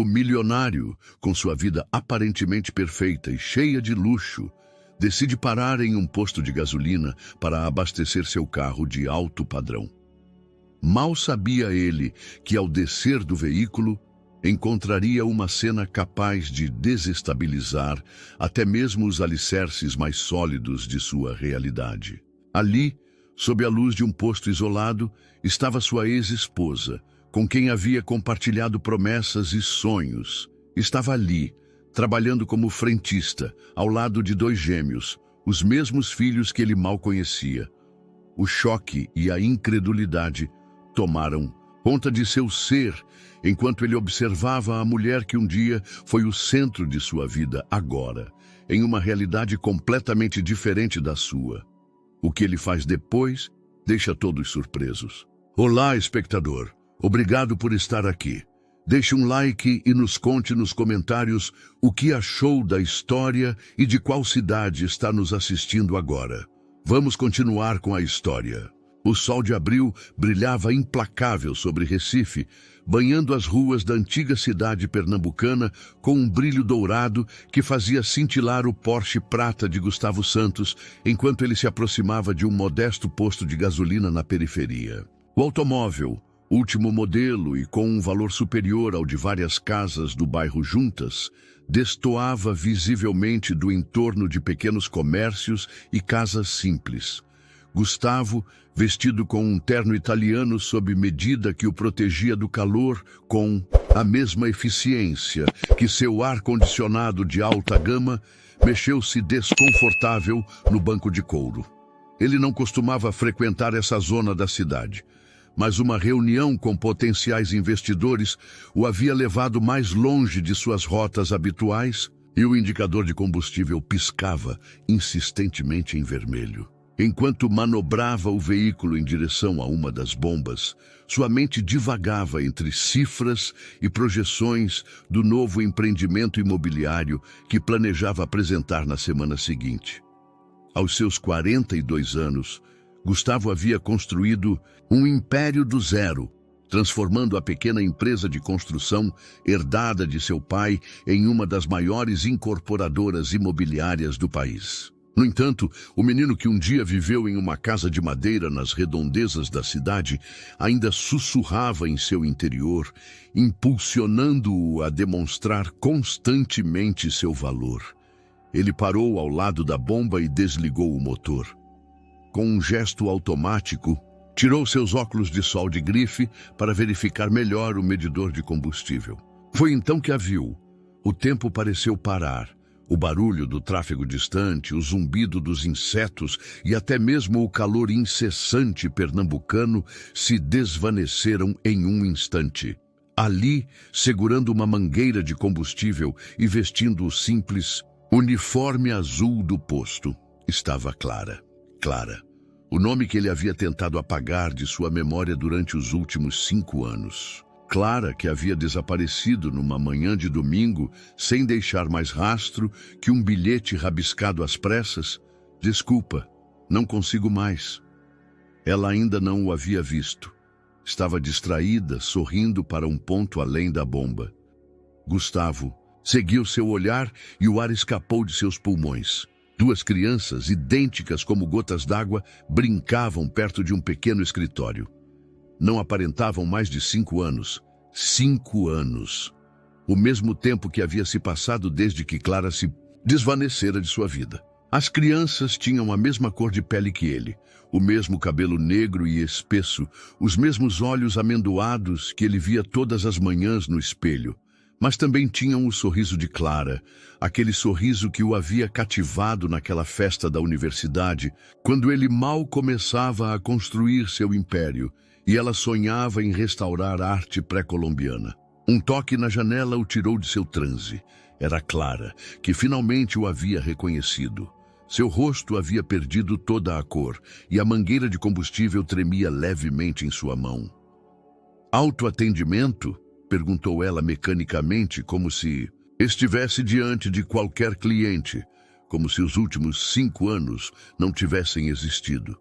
O milionário, com sua vida aparentemente perfeita e cheia de luxo, decide parar em um posto de gasolina para abastecer seu carro de alto padrão. Mal sabia ele que, ao descer do veículo, encontraria uma cena capaz de desestabilizar até mesmo os alicerces mais sólidos de sua realidade. Ali, sob a luz de um posto isolado, estava sua ex-esposa, com quem havia compartilhado promessas e sonhos. Estava ali, trabalhando como frentista, ao lado de 2 gêmeos, os mesmos filhos que ele mal conhecia. O choque e a incredulidade tomaram conta de seu ser, enquanto ele observava a mulher que um dia foi o centro de sua vida agora, em uma realidade completamente diferente da sua. O que ele faz depois deixa todos surpresos. Olá, espectador. Obrigado por estar aqui. Deixe um like e nos conte nos comentários o que achou da história e de qual cidade está nos assistindo agora. Vamos continuar com a história. O sol de abril brilhava implacável sobre Recife, banhando as ruas da antiga cidade pernambucana com um brilho dourado que fazia cintilar o Porsche prata de Gustavo Santos enquanto ele se aproximava de um modesto posto de gasolina na periferia. O automóvel, último modelo e com um valor superior ao de várias casas do bairro juntas, destoava visivelmente do entorno de pequenos comércios e casas simples. Gustavo, vestido com um terno italiano sob medida que o protegia do calor com a mesma eficiência que seu ar-condicionado de alta gama, mexeu-se desconfortável no banco de couro. Ele não costumava frequentar essa zona da cidade, mas uma reunião com potenciais investidores o havia levado mais longe de suas rotas habituais e o indicador de combustível piscava insistentemente em vermelho. Enquanto manobrava o veículo em direção a uma das bombas, sua mente divagava entre cifras e projeções do novo empreendimento imobiliário que planejava apresentar na semana seguinte. Aos seus 42 anos, Gustavo havia construído um império do zero, transformando a pequena empresa de construção herdada de seu pai em uma das maiores incorporadoras imobiliárias do país. No entanto, o menino que um dia viveu em uma casa de madeira nas redondezas da cidade ainda sussurrava em seu interior, impulsionando-o a demonstrar constantemente seu valor. Ele parou ao lado da bomba e desligou o motor. Com um gesto automático, tirou seus óculos de sol de grife para verificar melhor o medidor de combustível. Foi então que a viu. O tempo pareceu parar. O barulho do tráfego distante, o zumbido dos insetos e até mesmo o calor incessante pernambucano se desvaneceram em um instante. Ali, segurando uma mangueira de combustível e vestindo o simples uniforme azul do posto, estava Clara. Clara, o nome que ele havia tentado apagar de sua memória durante os últimos 5 anos. Clara, que havia desaparecido numa manhã de domingo, sem deixar mais rastro que um bilhete rabiscado às pressas. Desculpa, não consigo mais. Ela ainda não o havia visto. Estava distraída, sorrindo para um ponto além da bomba. Gustavo seguiu seu olhar e o ar escapou de seus pulmões. 2 crianças, idênticas como gotas d'água, brincavam perto de um pequeno escritório. Não aparentavam mais de 5 anos. 5 anos. O mesmo tempo que havia se passado desde que Clara se desvanecera de sua vida. As crianças tinham a mesma cor de pele que ele, o mesmo cabelo negro e espesso, os mesmos olhos amendoados que ele via todas as manhãs no espelho. Mas também tinham o sorriso de Clara, aquele sorriso que o havia cativado naquela festa da universidade, quando ele mal começava a construir seu império, e ela sonhava em restaurar a arte pré-colombiana. Um toque na janela o tirou de seu transe. Era Clara, que finalmente o havia reconhecido. Seu rosto havia perdido toda a cor, e a mangueira de combustível tremia levemente em sua mão. Autoatendimento? Perguntou ela mecanicamente, como se estivesse diante de qualquer cliente, como se os últimos 5 anos não tivessem existido.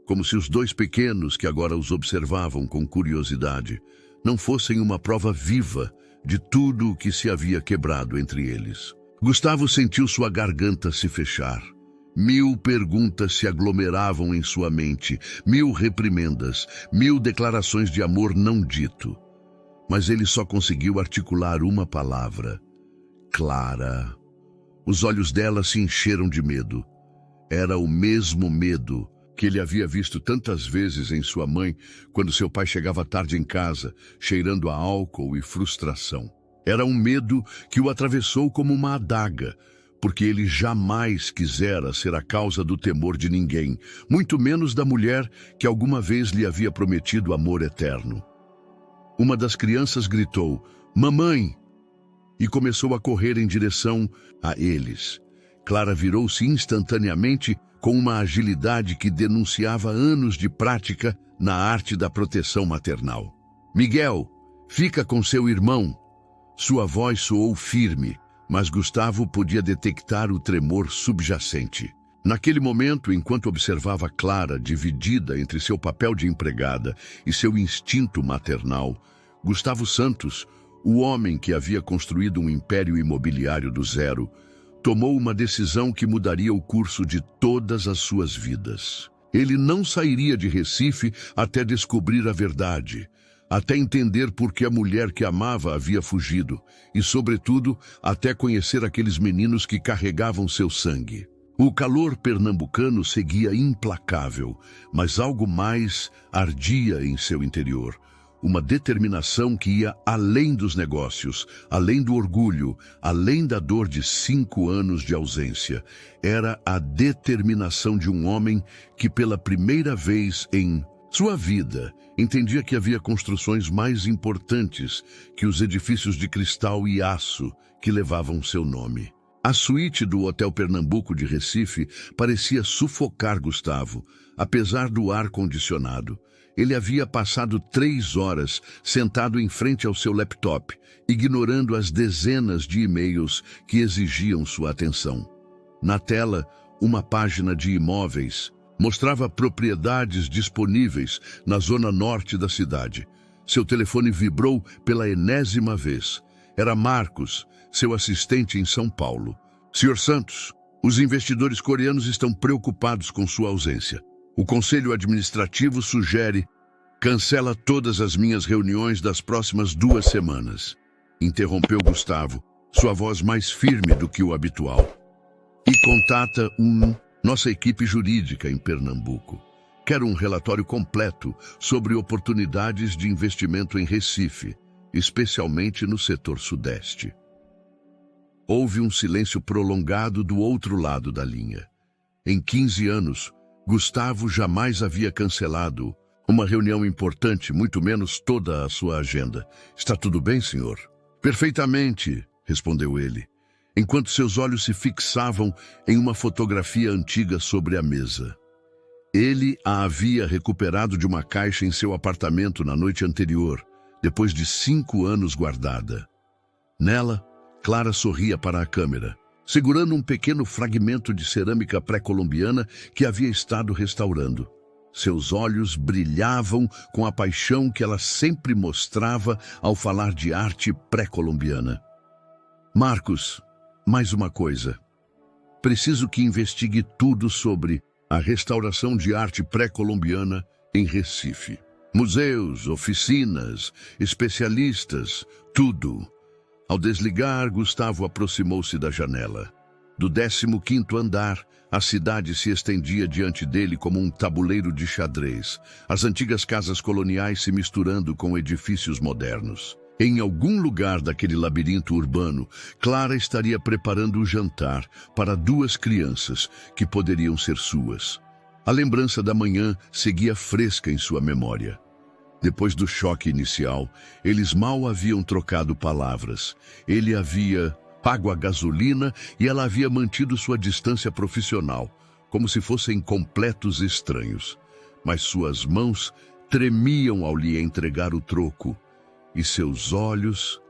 Como se os 2 pequenos que agora os observavam com curiosidade não fossem uma prova viva de tudo o que se havia quebrado entre eles. Gustavo sentiu sua garganta se fechar. 1000 perguntas se aglomeravam em sua mente, 1000 reprimendas, 1000 declarações de amor não dito. Mas ele só conseguiu articular uma palavra: Clara. Os olhos dela se encheram de medo. Era o mesmo medo que ele havia visto tantas vezes em sua mãe quando seu pai chegava tarde em casa, cheirando a álcool e frustração. Era um medo que o atravessou como uma adaga, porque ele jamais quisera ser a causa do temor de ninguém, muito menos da mulher que alguma vez lhe havia prometido amor eterno. Uma das crianças gritou: "Mamãe!" e começou a correr em direção a eles. Clara virou-se instantaneamente com uma agilidade que denunciava anos de prática na arte da proteção maternal. "Miguel, fica com seu irmão." Sua voz soou firme, mas Gustavo podia detectar o tremor subjacente. Naquele momento, enquanto observava Clara dividida entre seu papel de empregada e seu instinto maternal, Gustavo Santos, o homem que havia construído um império imobiliário do zero, tomou uma decisão que mudaria o curso de todas as suas vidas. Ele não sairia de Recife até descobrir a verdade, até entender por que a mulher que amava havia fugido e, sobretudo, até conhecer aqueles meninos que carregavam seu sangue. O calor pernambucano seguia implacável, mas algo mais ardia em seu interior. Uma determinação que ia além dos negócios, além do orgulho, além da dor de 5 anos de ausência. Era a determinação de um homem que, pela primeira vez em sua vida, entendia que havia construções mais importantes que os edifícios de cristal e aço que levavam seu nome. A suíte do Hotel Pernambuco de Recife parecia sufocar Gustavo, apesar do ar-condicionado. Ele havia passado 3 horas sentado em frente ao seu laptop, ignorando as dezenas de e-mails que exigiam sua atenção. Na tela, uma página de imóveis mostrava propriedades disponíveis na zona norte da cidade. Seu telefone vibrou pela enésima vez. Era Marcos, seu assistente em São Paulo. "Senhor Santos, os investidores coreanos estão preocupados com sua ausência. O Conselho Administrativo sugere: cancela todas as minhas reuniões das próximas 2 semanas. Interrompeu Gustavo, sua voz mais firme do que o habitual. "E contata nossa equipe jurídica em Pernambuco. Quero um relatório completo sobre oportunidades de investimento em Recife, especialmente no setor sudeste." Houve um silêncio prolongado do outro lado da linha. Em 15 anos, Gustavo jamais havia cancelado uma reunião importante, muito menos toda a sua agenda. "Está tudo bem, senhor?" "Perfeitamente", respondeu ele, enquanto seus olhos se fixavam em uma fotografia antiga sobre a mesa. Ele a havia recuperado de uma caixa em seu apartamento na noite anterior, depois de 5 anos guardada. Nela, Clara sorria para a câmera, segurando um pequeno fragmento de cerâmica pré-colombiana que havia estado restaurando. Seus olhos brilhavam com a paixão que ela sempre mostrava ao falar de arte pré-colombiana. "Marcos, mais uma coisa. Preciso que investigue tudo sobre a restauração de arte pré-colombiana em Recife. Museus, oficinas, especialistas, tudo." Ao desligar, Gustavo aproximou-se da janela. Do 15º andar, a cidade se estendia diante dele como um tabuleiro de xadrez, as antigas casas coloniais se misturando com edifícios modernos. Em algum lugar daquele labirinto urbano, Clara estaria preparando o jantar para 2 crianças que poderiam ser suas. A lembrança da manhã seguia fresca em sua memória. Depois do choque inicial, eles mal haviam trocado palavras. Ele havia pago a gasolina e ela havia mantido sua distância profissional, como se fossem completos estranhos. Mas suas mãos tremiam ao lhe entregar o troco, e seus olhos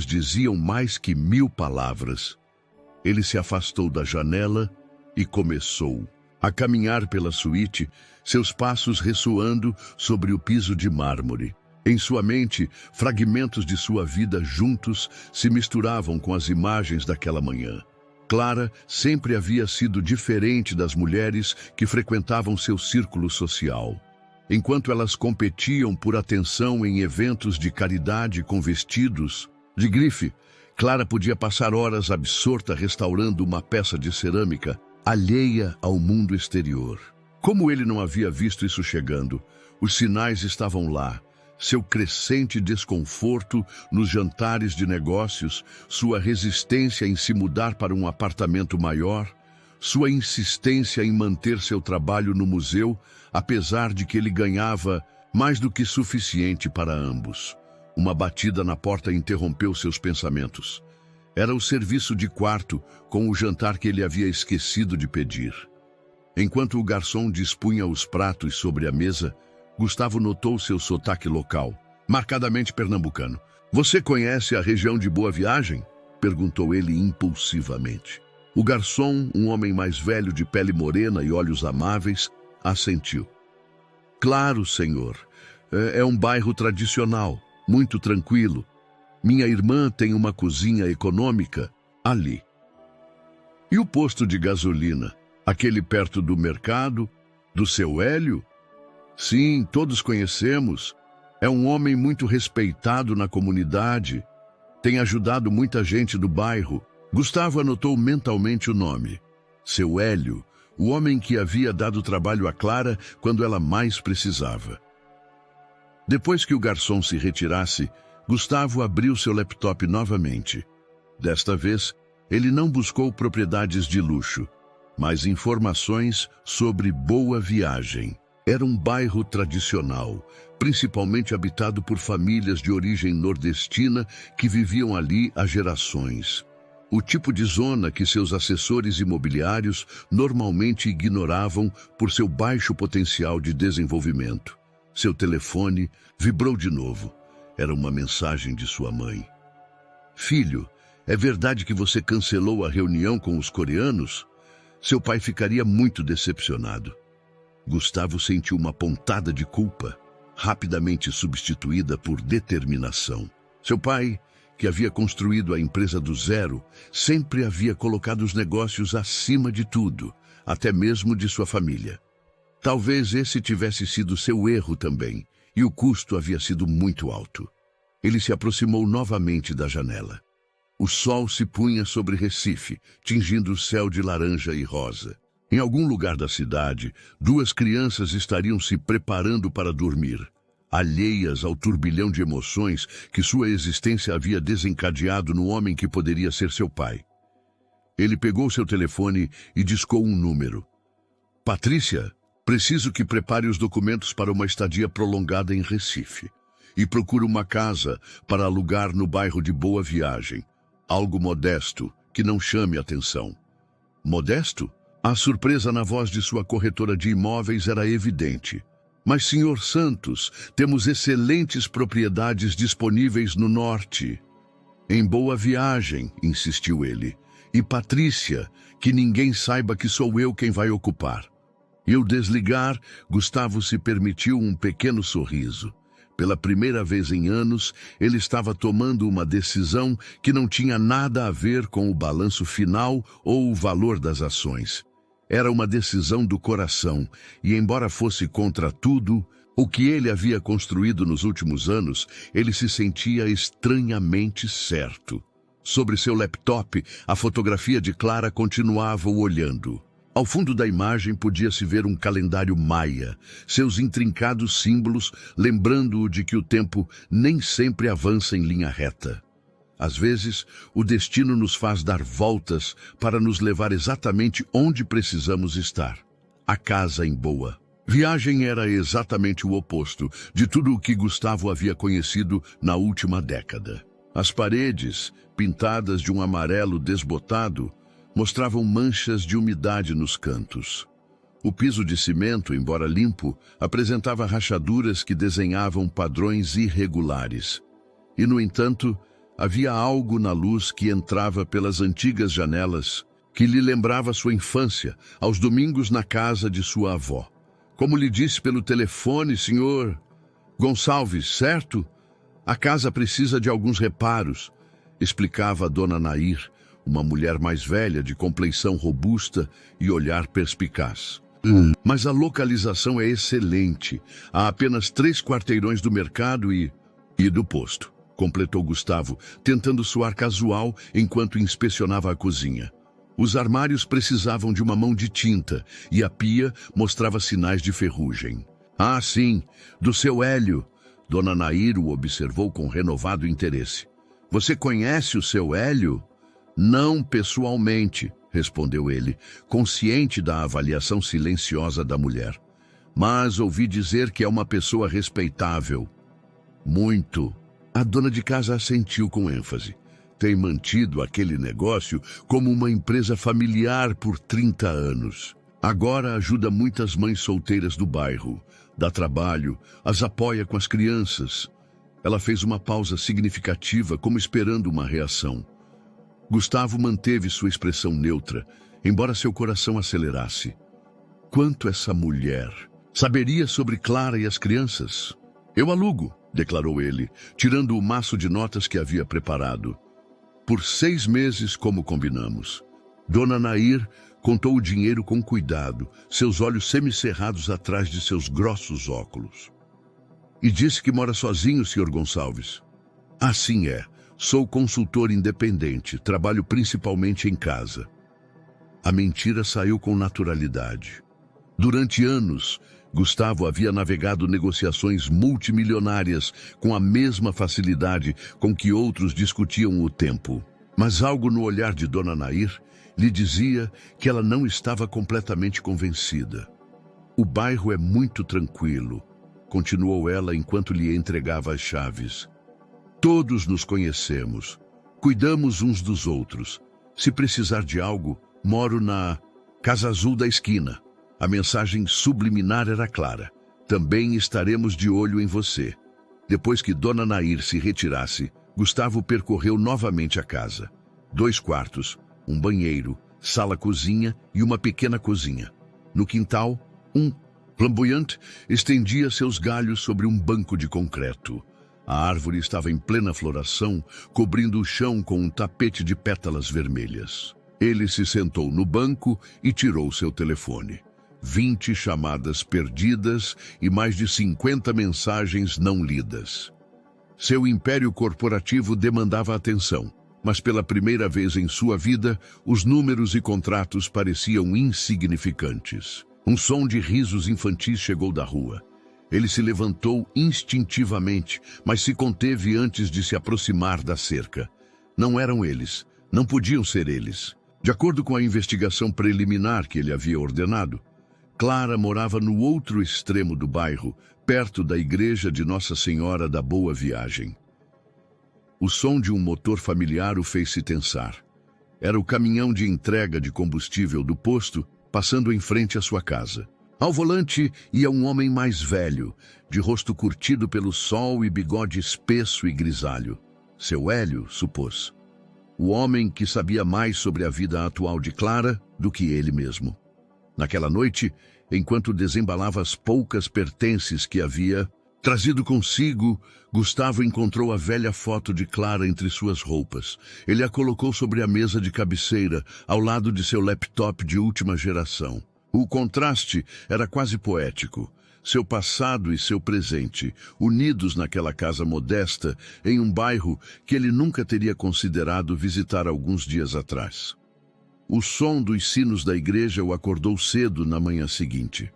diziam mais que 1000 palavras. Ele se afastou da janela e começou a caminhar pela suíte, seus passos ressoando sobre o piso de mármore. Em sua mente, fragmentos de sua vida juntos se misturavam com as imagens daquela manhã. Clara sempre havia sido diferente das mulheres que frequentavam seu círculo social. Enquanto elas competiam por atenção em eventos de caridade com vestidos de grife, Clara podia passar horas absorta restaurando uma peça de cerâmica alheia ao mundo exterior. Como ele não havia visto isso chegando, os sinais estavam lá. Seu crescente desconforto nos jantares de negócios, sua resistência em se mudar para um apartamento maior, sua insistência em manter seu trabalho no museu, apesar de que ele ganhava mais do que suficiente para ambos. Uma batida na porta interrompeu seus pensamentos. Era o serviço de quarto com o jantar que ele havia esquecido de pedir. Enquanto o garçom dispunha os pratos sobre a mesa, Gustavo notou seu sotaque local, marcadamente pernambucano. "Você conhece a região de Boa Viagem?" perguntou ele impulsivamente. O garçom, um homem mais velho de pele morena e olhos amáveis, assentiu. "Claro, senhor. É um bairro tradicional, muito tranquilo. Minha irmã tem uma cozinha econômica ali." "E o posto de gasolina? Aquele perto do mercado? Do seu Hélio?" "Sim, todos conhecemos. É um homem muito respeitado na comunidade. Tem ajudado muita gente do bairro." Gustavo anotou mentalmente o nome. Seu Hélio, o homem que havia dado trabalho a Clara quando ela mais precisava. Depois que o garçom se retirasse, Gustavo abriu seu laptop novamente. Desta vez, ele não buscou propriedades de luxo, mas informações sobre Boa Viagem. Era um bairro tradicional, principalmente habitado por famílias de origem nordestina que viviam ali há gerações. O tipo de zona que seus assessores imobiliários normalmente ignoravam por seu baixo potencial de desenvolvimento. Seu telefone vibrou de novo. Era uma mensagem de sua mãe. "Filho, é verdade que você cancelou a reunião com os coreanos? Seu pai ficaria muito decepcionado." Gustavo sentiu uma pontada de culpa, rapidamente substituída por determinação. Seu pai, que havia construído a empresa do zero, sempre havia colocado os negócios acima de tudo, até mesmo de sua família. Talvez esse tivesse sido seu erro também, e o custo havia sido muito alto. Ele se aproximou novamente da janela. O sol se punha sobre Recife, tingindo o céu de laranja e rosa. Em algum lugar da cidade, duas crianças estariam se preparando para dormir, alheias ao turbilhão de emoções que sua existência havia desencadeado no homem que poderia ser seu pai. Ele pegou seu telefone e discou um número. "Patrícia, preciso que prepare os documentos para uma estadia prolongada em Recife. E procure uma casa para alugar no bairro de Boa Viagem. Algo modesto, que não chame atenção." "Modesto?" A surpresa na voz de sua corretora de imóveis era evidente. "Mas, senhor Santos, temos excelentes propriedades disponíveis no norte." "Em Boa Viagem", insistiu ele. "E Patrícia, que ninguém saiba que sou eu quem vai ocupar." E ao desligar, Gustavo se permitiu um pequeno sorriso. Pela primeira vez em anos, ele estava tomando uma decisão que não tinha nada a ver com o balanço final ou o valor das ações. Era uma decisão do coração, e embora fosse contra tudo o que ele havia construído nos últimos anos, ele se sentia estranhamente certo. Sobre seu laptop, a fotografia de Clara continuava o olhando. Ao fundo da imagem podia-se ver um calendário maia, seus intrincados símbolos lembrando-o de que o tempo nem sempre avança em linha reta. Às vezes, o destino nos faz dar voltas para nos levar exatamente onde precisamos estar. A casa em Boa Viagem era exatamente o oposto de tudo o que Gustavo havia conhecido na última década. As paredes, pintadas de um amarelo desbotado, mostravam manchas de umidade nos cantos. O piso de cimento, embora limpo, apresentava rachaduras que desenhavam padrões irregulares. E, no entanto, havia algo na luz que entrava pelas antigas janelas que lhe lembrava sua infância, aos domingos na casa de sua avó. "Como lhe disse pelo telefone, senhor..." Gonçalves, certo? A casa precisa de alguns reparos, explicava a dona Nair, uma mulher mais velha, de compleição robusta e olhar perspicaz. Mas a localização é excelente. Há apenas 3 quarteirões do mercado e do posto, completou Gustavo, tentando soar casual enquanto inspecionava a cozinha. Os armários precisavam de uma mão de tinta e a pia mostrava sinais de ferrugem. Ah, sim, do seu Hélio. Dona Nair o observou com renovado interesse. Você conhece o seu Hélio? Não pessoalmente, respondeu ele, consciente da avaliação silenciosa da mulher. Mas ouvi dizer que é uma pessoa respeitável. Muito. A dona de casa assentiu com ênfase. Tem mantido aquele negócio como uma empresa familiar por 30 anos. Agora ajuda muitas mães solteiras do bairro, dá trabalho, as apoia com as crianças. Ela fez uma pausa significativa, como esperando uma reação. Gustavo manteve sua expressão neutra, embora seu coração acelerasse. Quanto essa mulher saberia sobre Clara e as crianças? Eu alugo, declarou ele, tirando o maço de notas que havia preparado. Por 6 meses, como combinamos. Dona Nair contou o dinheiro com cuidado, seus olhos semicerrados atrás de seus grossos óculos. E disse que mora sozinho, Sr. Gonçalves. Assim é. Sou consultor independente, trabalho principalmente em casa. A mentira saiu com naturalidade. Durante anos, Gustavo havia navegado negociações multimilionárias com a mesma facilidade com que outros discutiam o tempo. Mas algo no olhar de Dona Nair lhe dizia que ela não estava completamente convencida. O bairro é muito tranquilo, continuou ela enquanto lhe entregava as chaves. Todos nos conhecemos, cuidamos uns dos outros. Se precisar de algo, moro na Casa Azul da esquina. A mensagem subliminar era clara. Também estaremos de olho em você. Depois que Dona Nair se retirasse, Gustavo percorreu novamente a casa. 2 quartos, um banheiro, sala-cozinha e uma pequena cozinha. No quintal, um flamboyante estendia seus galhos sobre um banco de concreto. A árvore estava em plena floração, cobrindo o chão com um tapete de pétalas vermelhas. Ele se sentou no banco e tirou seu telefone. 20 chamadas perdidas e mais de 50 mensagens não lidas. Seu império corporativo demandava atenção, mas pela primeira vez em sua vida, os números e contratos pareciam insignificantes. Um som de risos infantis chegou da rua. Ele se levantou instintivamente, mas se conteve antes de se aproximar da cerca. Não eram eles, não podiam ser eles. De acordo com a investigação preliminar que ele havia ordenado, Clara morava no outro extremo do bairro, perto da igreja de Nossa Senhora da Boa Viagem. O som de um motor familiar o fez se tensar. Era o caminhão de entrega de combustível do posto passando em frente à sua casa. Ao volante ia um homem mais velho, de rosto curtido pelo sol e bigode espesso e grisalho. Seu Hélio, supôs. O homem que sabia mais sobre a vida atual de Clara do que ele mesmo. Naquela noite, enquanto desembalava as poucas pertences que havia trazido consigo, Gustavo encontrou a velha foto de Clara entre suas roupas. Ele a colocou sobre a mesa de cabeceira, ao lado de seu laptop de última geração. O contraste era quase poético. Seu passado e seu presente, unidos naquela casa modesta, em um bairro que ele nunca teria considerado visitar alguns dias atrás. O som dos sinos da igreja o acordou cedo na manhã seguinte.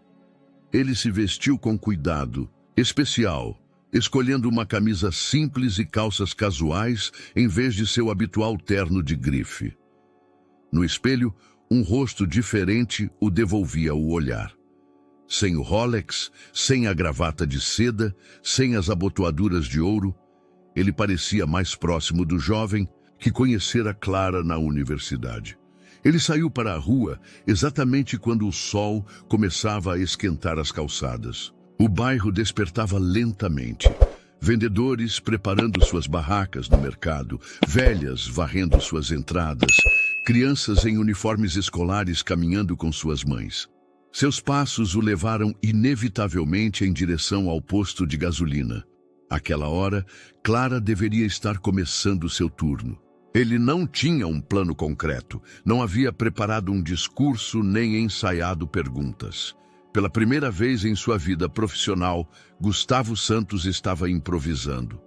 Ele se vestiu com cuidado, especial, escolhendo uma camisa simples e calças casuais em vez de seu habitual terno de grife. No espelho, um rosto diferente o devolvia o olhar. Sem o Rolex, sem a gravata de seda, sem as abotoaduras de ouro, ele parecia mais próximo do jovem que conhecera Clara na universidade. Ele saiu para a rua exatamente quando o sol começava a esquentar as calçadas. O bairro despertava lentamente. Vendedores preparando suas barracas no mercado, velhas varrendo suas entradas, crianças em uniformes escolares caminhando com suas mães. Seus passos o levaram inevitavelmente em direção ao posto de gasolina. Àquela hora, Clara deveria estar começando seu turno. Ele não tinha um plano concreto, não havia preparado um discurso nem ensaiado perguntas. Pela primeira vez em sua vida profissional, Gustavo Santos estava improvisando.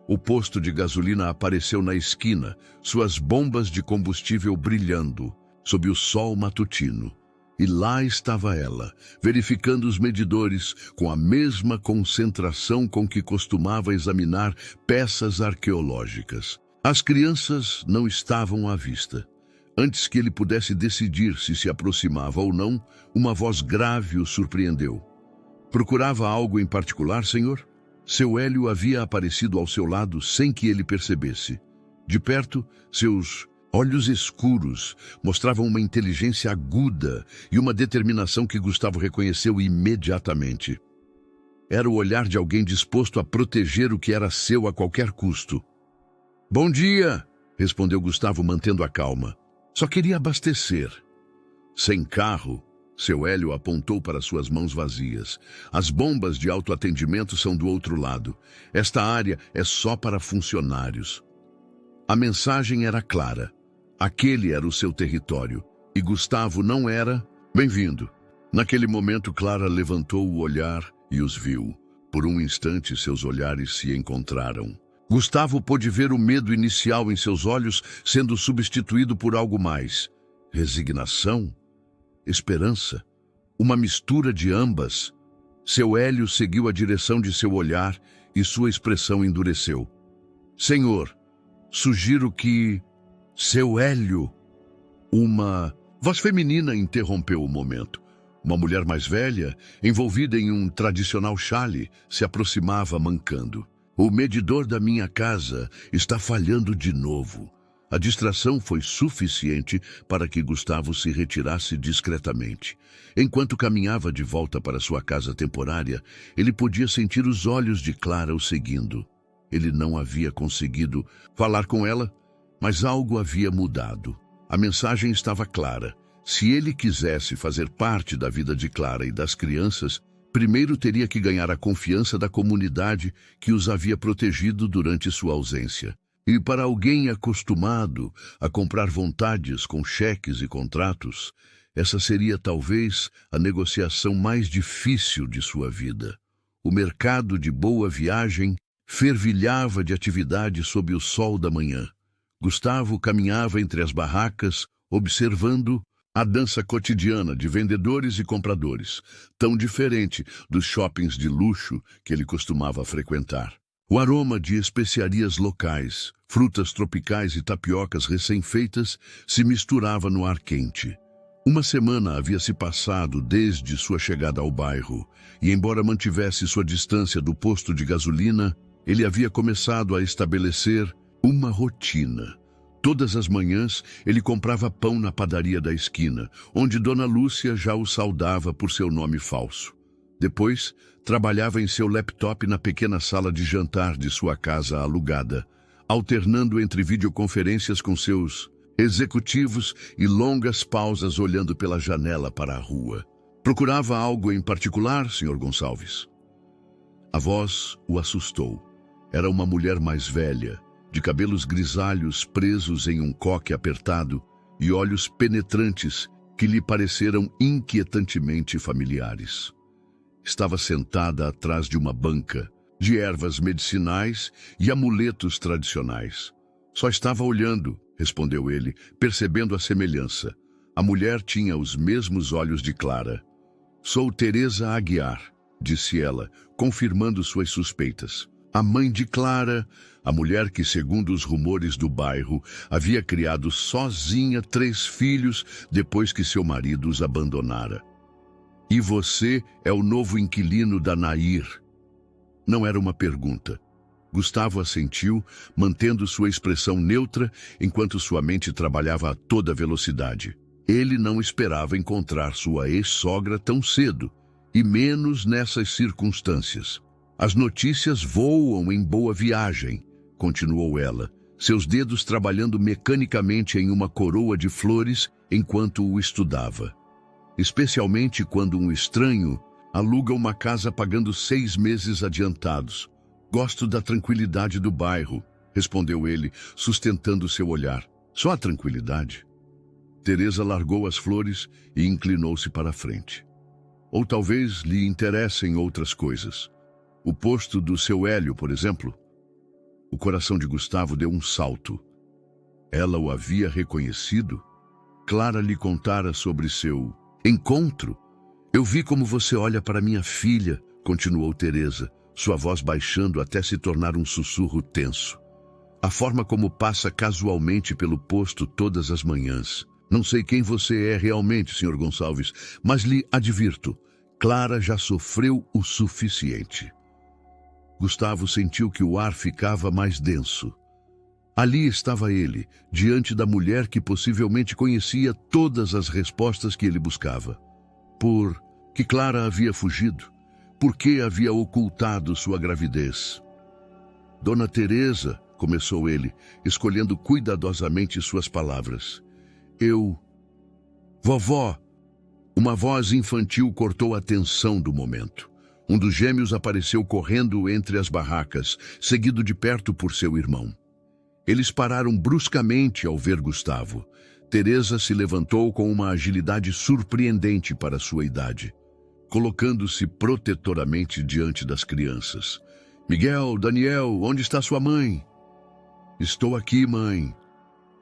O posto de gasolina apareceu na esquina, suas bombas de combustível brilhando, sob o sol matutino. E lá estava ela, verificando os medidores com a mesma concentração com que costumava examinar peças arqueológicas. As crianças não estavam à vista. Antes que ele pudesse decidir se aproximava ou não, uma voz grave o surpreendeu. Procurava algo em particular, senhor? Seu Hélio havia aparecido ao seu lado sem que ele percebesse. De perto, seus olhos escuros mostravam uma inteligência aguda e uma determinação que Gustavo reconheceu imediatamente. Era o olhar de alguém disposto a proteger o que era seu a qualquer custo. "Bom dia", respondeu Gustavo, mantendo a calma. "Só queria abastecer." Sem carro, seu Hélio apontou para suas mãos vazias. "As bombas de autoatendimento são do outro lado. Esta área é só para funcionários." A mensagem era clara. Aquele era o seu território. E Gustavo não era bem-vindo. Naquele momento, Clara levantou o olhar e os viu. Por um instante, seus olhares se encontraram. Gustavo pôde ver o medo inicial em seus olhos sendo substituído por algo mais. Resignação? Esperança? Uma mistura de ambas. Seu Hélio seguiu a direção de seu olhar e sua expressão endureceu. "Senhor, sugiro que..." "Seu Hélio..." Uma voz feminina interrompeu o momento. Uma mulher mais velha, envolvida em um tradicional chale, se aproximava mancando. "O medidor da minha casa está falhando de novo." A distração foi suficiente para que Gustavo se retirasse discretamente. Enquanto caminhava de volta para sua casa temporária, ele podia sentir os olhos de Clara o seguindo. Ele não havia conseguido falar com ela, mas algo havia mudado. A mensagem estava clara. Se ele quisesse fazer parte da vida de Clara e das crianças, primeiro teria que ganhar a confiança da comunidade que os havia protegido durante sua ausência. E para alguém acostumado a comprar vontades com cheques e contratos, essa seria talvez a negociação mais difícil de sua vida. O mercado de Boa Viagem fervilhava de atividade sob o sol da manhã. Gustavo caminhava entre as barracas, observando a dança cotidiana de vendedores e compradores, tão diferente dos shoppings de luxo que ele costumava frequentar. O aroma de especiarias locais, frutas tropicais e tapiocas recém-feitas se misturava no ar quente. Uma semana havia se passado desde sua chegada ao bairro, e embora mantivesse sua distância do posto de gasolina, ele havia começado a estabelecer uma rotina. Todas as manhãs, ele comprava pão na padaria da esquina, onde Dona Lúcia já o saudava por seu nome falso. Depois, trabalhava em seu laptop na pequena sala de jantar de sua casa alugada, alternando entre videoconferências com seus executivos e longas pausas olhando pela janela para a rua. "Procurava algo em particular, Sr. Gonçalves?" A voz o assustou. Era uma mulher mais velha, de cabelos grisalhos presos em um coque apertado e olhos penetrantes que lhe pareceram inquietantemente familiares. Estava sentada atrás de uma banca, de ervas medicinais e amuletos tradicionais. "Só estava olhando", respondeu ele, percebendo a semelhança. A mulher tinha os mesmos olhos de Clara. "Sou Teresa Aguiar", disse ela, confirmando suas suspeitas. A mãe de Clara, a mulher que, segundo os rumores do bairro, havia criado sozinha 3 filhos depois que seu marido os abandonara. "E você é o novo inquilino da Nair?" Não era uma pergunta. Gustavo assentiu, mantendo sua expressão neutra enquanto sua mente trabalhava a toda velocidade. Ele não esperava encontrar sua ex-sogra tão cedo, e menos nessas circunstâncias. "As notícias voam em Boa Viagem", continuou ela, seus dedos trabalhando mecanicamente em uma coroa de flores enquanto o estudava. especialmente quando um estranho aluga uma casa pagando 6 meses adiantados. Gosto da tranquilidade do bairro, respondeu ele, sustentando seu olhar. Só a tranquilidade? Teresa largou as flores e inclinou-se para a frente. Ou talvez lhe interessem outras coisas. O posto do seu Hélio, por exemplo. O coração de Gustavo deu um salto. Ela o havia reconhecido? Clara lhe contara sobre seu encontro. Eu vi como você olha para minha filha, continuou Teresa, sua voz baixando até se tornar um sussurro tenso. A forma como passa casualmente pelo posto todas as manhãs. Não sei quem você é realmente, Sr. Gonçalves, mas lhe advirto, Clara já sofreu o suficiente. Gustavo sentiu que o ar ficava mais denso. Ali estava ele, diante da mulher que possivelmente conhecia todas as respostas que ele buscava. Por que Clara havia fugido? Por que havia ocultado sua gravidez? Dona Teresa, começou ele, escolhendo cuidadosamente suas palavras. Vovó! Uma voz infantil cortou a tensão do momento. Um dos gêmeos apareceu correndo entre as barracas, seguido de perto por seu irmão. Eles pararam bruscamente ao ver Gustavo. Teresa se levantou com uma agilidade surpreendente para sua idade, colocando-se protetoramente diante das crianças. Miguel, Daniel, onde está sua mãe? Estou aqui, mãe.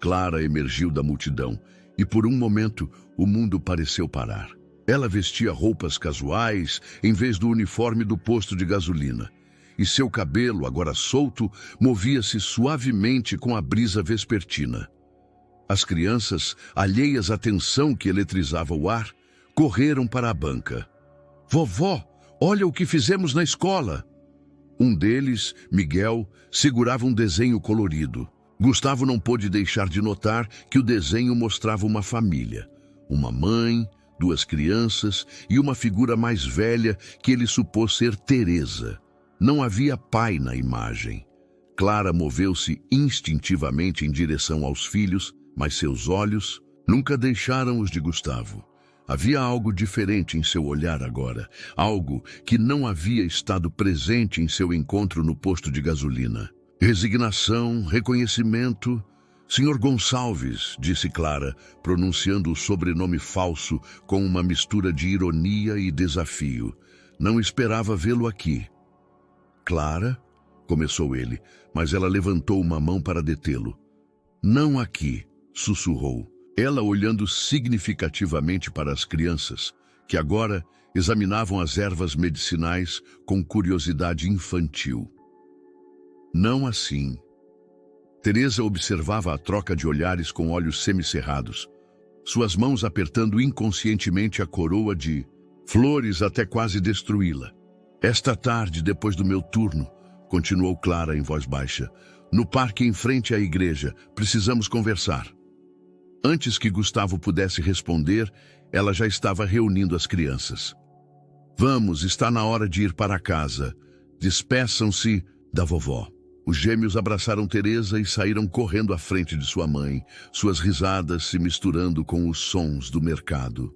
Clara emergiu da multidão e por um momento o mundo pareceu parar. Ela vestia roupas casuais em vez do uniforme do posto de gasolina. E seu cabelo, agora solto, movia-se suavemente com a brisa vespertina. As crianças, alheias à tensão que eletrizava o ar, correram para a banca. Vovó, olha o que fizemos na escola! Um deles, Miguel, segurava um desenho colorido. Gustavo não pôde deixar de notar que o desenho mostrava uma família. Uma mãe, 2 crianças e uma figura mais velha que ele supôs ser Teresa. Não havia pai na imagem. Clara moveu-se instintivamente em direção aos filhos, mas seus olhos nunca deixaram os de Gustavo. Havia algo diferente em seu olhar agora, algo que não havia estado presente em seu encontro no posto de gasolina. Resignação, reconhecimento. Sr. Gonçalves, disse Clara, pronunciando o sobrenome falso com uma mistura de ironia e desafio. Não esperava vê-lo aqui. Clara, começou ele, mas ela levantou uma mão para detê-lo. Não aqui, sussurrou, ela olhando significativamente para as crianças, que agora examinavam as ervas medicinais com curiosidade infantil. Não assim. Teresa observava a troca de olhares com olhos semicerrados, suas mãos apertando inconscientemente a coroa de flores até quase destruí-la. Esta tarde, depois do meu turno, continuou Clara em voz baixa, no parque em frente à igreja, precisamos conversar. Antes que Gustavo pudesse responder, ela já estava reunindo as crianças. Vamos, está na hora de ir para casa. Despeçam-se da vovó. Os gêmeos abraçaram Teresa e saíram correndo à frente de sua mãe, suas risadas se misturando com os sons do mercado.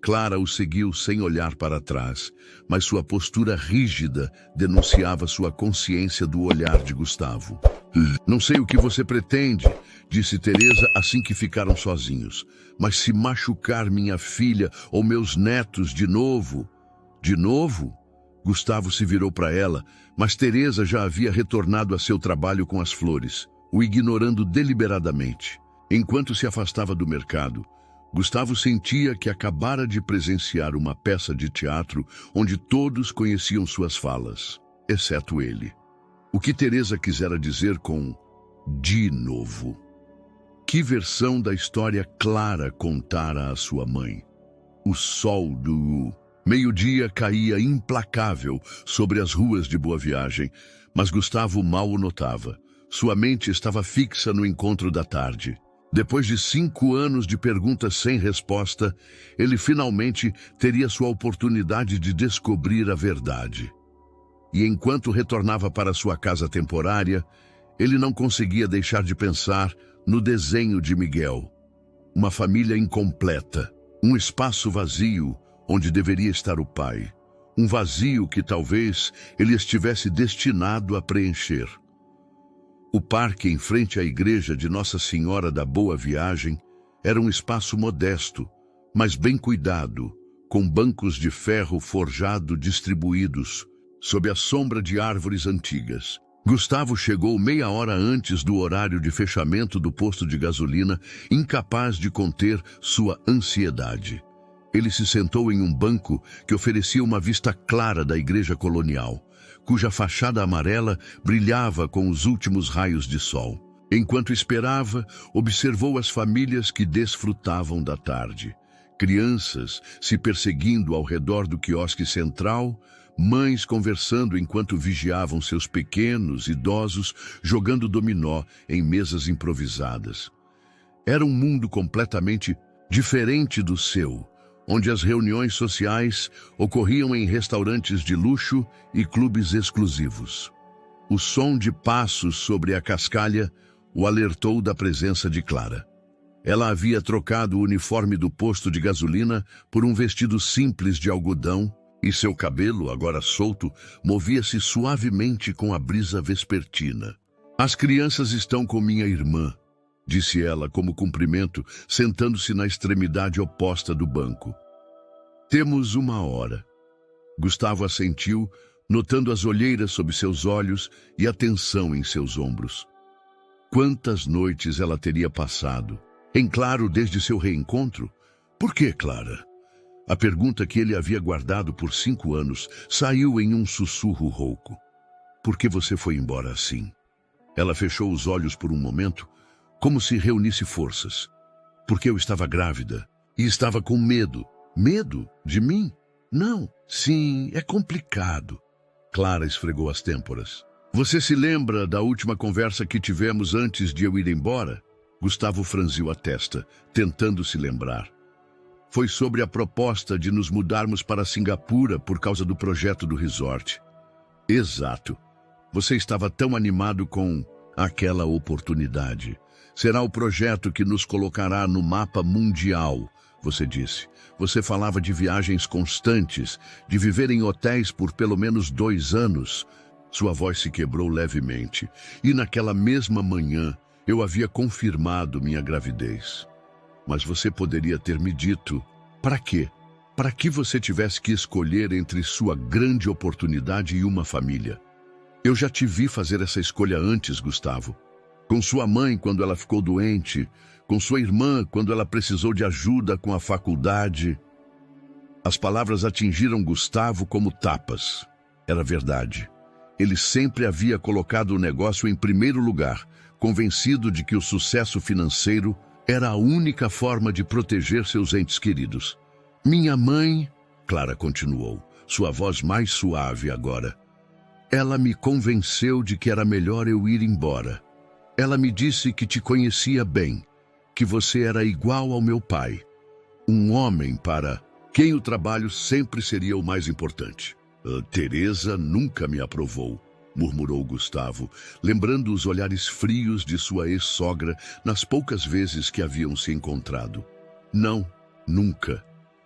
Clara o seguiu sem olhar para trás, mas sua postura rígida denunciava sua consciência do olhar de Gustavo. Não sei o que você pretende, disse Teresa assim que ficaram sozinhos, mas se machucar minha filha ou meus netos de novo... De novo? Gustavo se virou para ela, mas Teresa já havia retornado a seu trabalho com as flores, o ignorando deliberadamente. Enquanto se afastava do mercado, Gustavo sentia que acabara de presenciar uma peça de teatro onde todos conheciam suas falas, exceto ele. O que Teresa quisera dizer com "de novo"? Que versão da história Clara contara à sua mãe? O sol do meio-dia caía implacável sobre as ruas de Boa Viagem, mas Gustavo mal o notava. Sua mente estava fixa no encontro da tarde. Depois de 5 anos de perguntas sem resposta, ele finalmente teria sua oportunidade de descobrir a verdade. E enquanto retornava para sua casa temporária, ele não conseguia deixar de pensar no desenho de Miguel. Uma família incompleta, Um espaço vazio onde deveria estar o pai. Um vazio que talvez ele estivesse destinado a preencher. O parque em frente à igreja de Nossa Senhora da Boa Viagem era um espaço modesto, mas bem cuidado, com bancos de ferro forjado distribuídos, sob a sombra de árvores antigas. Gustavo chegou meia hora antes do horário de fechamento do posto de gasolina, incapaz de conter sua ansiedade. Ele se sentou em um banco que oferecia uma vista clara da igreja colonial, cuja fachada amarela brilhava com os últimos raios de sol. Enquanto esperava, observou as famílias que desfrutavam da tarde. Crianças se perseguindo ao redor do quiosque central, mães conversando enquanto vigiavam seus pequenos, idosos, jogando dominó em mesas improvisadas. Era um mundo completamente diferente do seu, onde as reuniões sociais ocorriam em restaurantes de luxo e clubes exclusivos. O som de passos sobre a cascalha o alertou da presença de Clara. Ela havia trocado o uniforme do posto de gasolina por um vestido simples de algodão e seu cabelo, agora solto, movia-se suavemente com a brisa vespertina. "As crianças estão com minha irmã", disse ela como cumprimento, sentando-se na extremidade oposta do banco. "Temos 1 hora." Gustavo assentiu, notando as olheiras sob seus olhos e a tensão em seus ombros. Quantas noites ela teria passado? Em claro desde seu reencontro? Por que, Clara? A pergunta que ele havia guardado por 5 anos saiu em um sussurro rouco. "Por que você foi embora assim?" Ela fechou os olhos por um momento, como se reunisse forças. "Porque eu estava grávida e estava com medo." "Medo? De mim?" "Não. Sim, é complicado." Clara esfregou as têmporas. "Você se lembra da última conversa que tivemos antes de eu ir embora?" Gustavo franziu a testa, tentando se lembrar. "Foi sobre a proposta de nos mudarmos para Singapura por causa do projeto do resort." "Exato. Você estava tão animado com aquela oportunidade. Será o projeto que nos colocará no mapa mundial, você disse. Você falava de viagens constantes, de viver em hotéis por pelo menos 2 anos. Sua voz se quebrou levemente. "E naquela mesma manhã, eu havia confirmado minha gravidez. Mas você poderia ter me dito, para quê? Para que você tivesse que escolher entre sua grande oportunidade e uma família? Eu já te vi fazer essa escolha antes, Gustavo. Com sua mãe quando ela ficou doente, com sua irmã quando ela precisou de ajuda com a faculdade." As palavras atingiram Gustavo como tapas. Era verdade. Ele sempre havia colocado o negócio em primeiro lugar, convencido de que o sucesso financeiro era a única forma de proteger seus entes queridos. "Minha mãe", Clara continuou, sua voz mais suave agora, "ela me convenceu de que era melhor eu ir embora. Ela me disse que te conhecia bem, que você era igual ao meu pai. Um homem para quem o trabalho sempre seria o mais importante." "Teresa nunca me aprovou", murmurou Gustavo, lembrando os olhares frios de sua ex-sogra nas poucas vezes que haviam se encontrado. "Não, nunca.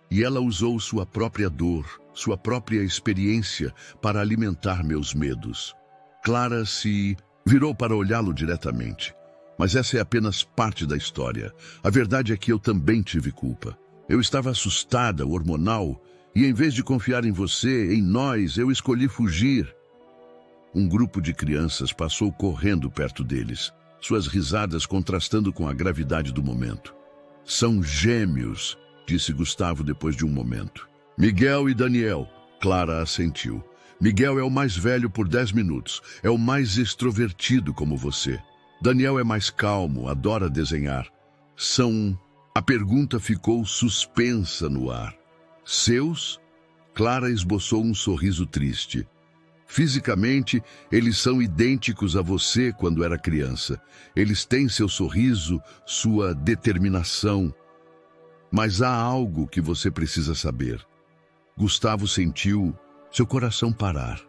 E ela usou sua própria dor, sua própria experiência para alimentar meus medos." Clara se virou para olhá-lo diretamente. "Mas essa é apenas parte da história. A verdade é que eu também tive culpa. Eu estava assustada, hormonal, e em vez de confiar em você, em nós, eu escolhi fugir." Um grupo de crianças passou correndo perto deles, suas risadas contrastando com a gravidade do momento. "São gêmeos", disse Gustavo depois de um momento. "Miguel e Daniel", Clara assentiu. "Miguel é o mais velho por 10 minutos, é o mais extrovertido como você. Daniel é mais calmo, adora desenhar. São..." A pergunta ficou suspensa no ar. "Seus?" Clara esboçou um sorriso triste. "Fisicamente, eles são idênticos a você quando era criança. Eles têm seu sorriso, sua determinação. Mas há algo que você precisa saber." Gustavo sentiu seu coração parar.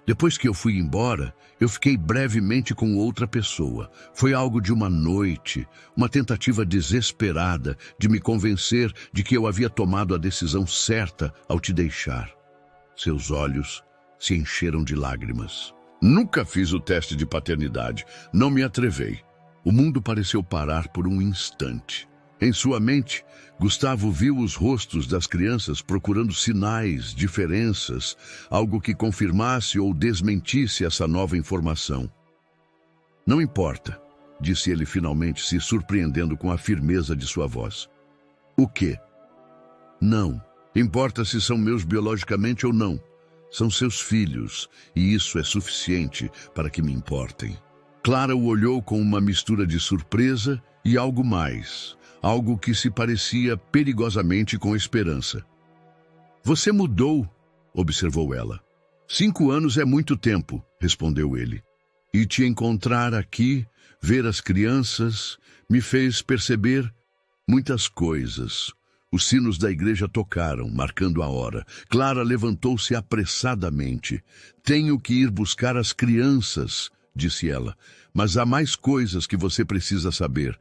Depois que eu fui embora, eu fiquei brevemente com outra pessoa. Foi algo de uma noite, uma tentativa desesperada de me convencer de que eu havia tomado a decisão certa ao te deixar. Seus olhos se encheram de lágrimas. Nunca fiz o teste de paternidade. Não me atrevei. O mundo pareceu parar por um instante. Em sua mente, Gustavo viu os rostos das crianças procurando sinais, diferenças, algo que confirmasse ou desmentisse essa nova informação. Não importa, disse ele finalmente, se surpreendendo com a firmeza de sua voz. O quê? Não. Importa se são meus biologicamente ou não. São seus filhos, e isso é suficiente para que me importem. Clara o olhou com uma mistura de surpresa e algo mais. Algo que se parecia perigosamente com esperança. Você mudou, observou ela. 5 anos é muito tempo, respondeu ele. E te encontrar aqui, ver as crianças, me fez perceber muitas coisas. Os sinos da igreja tocaram, marcando a hora. Clara levantou-se apressadamente. Tenho que ir buscar as crianças, disse ela. Mas há mais coisas que você precisa saber.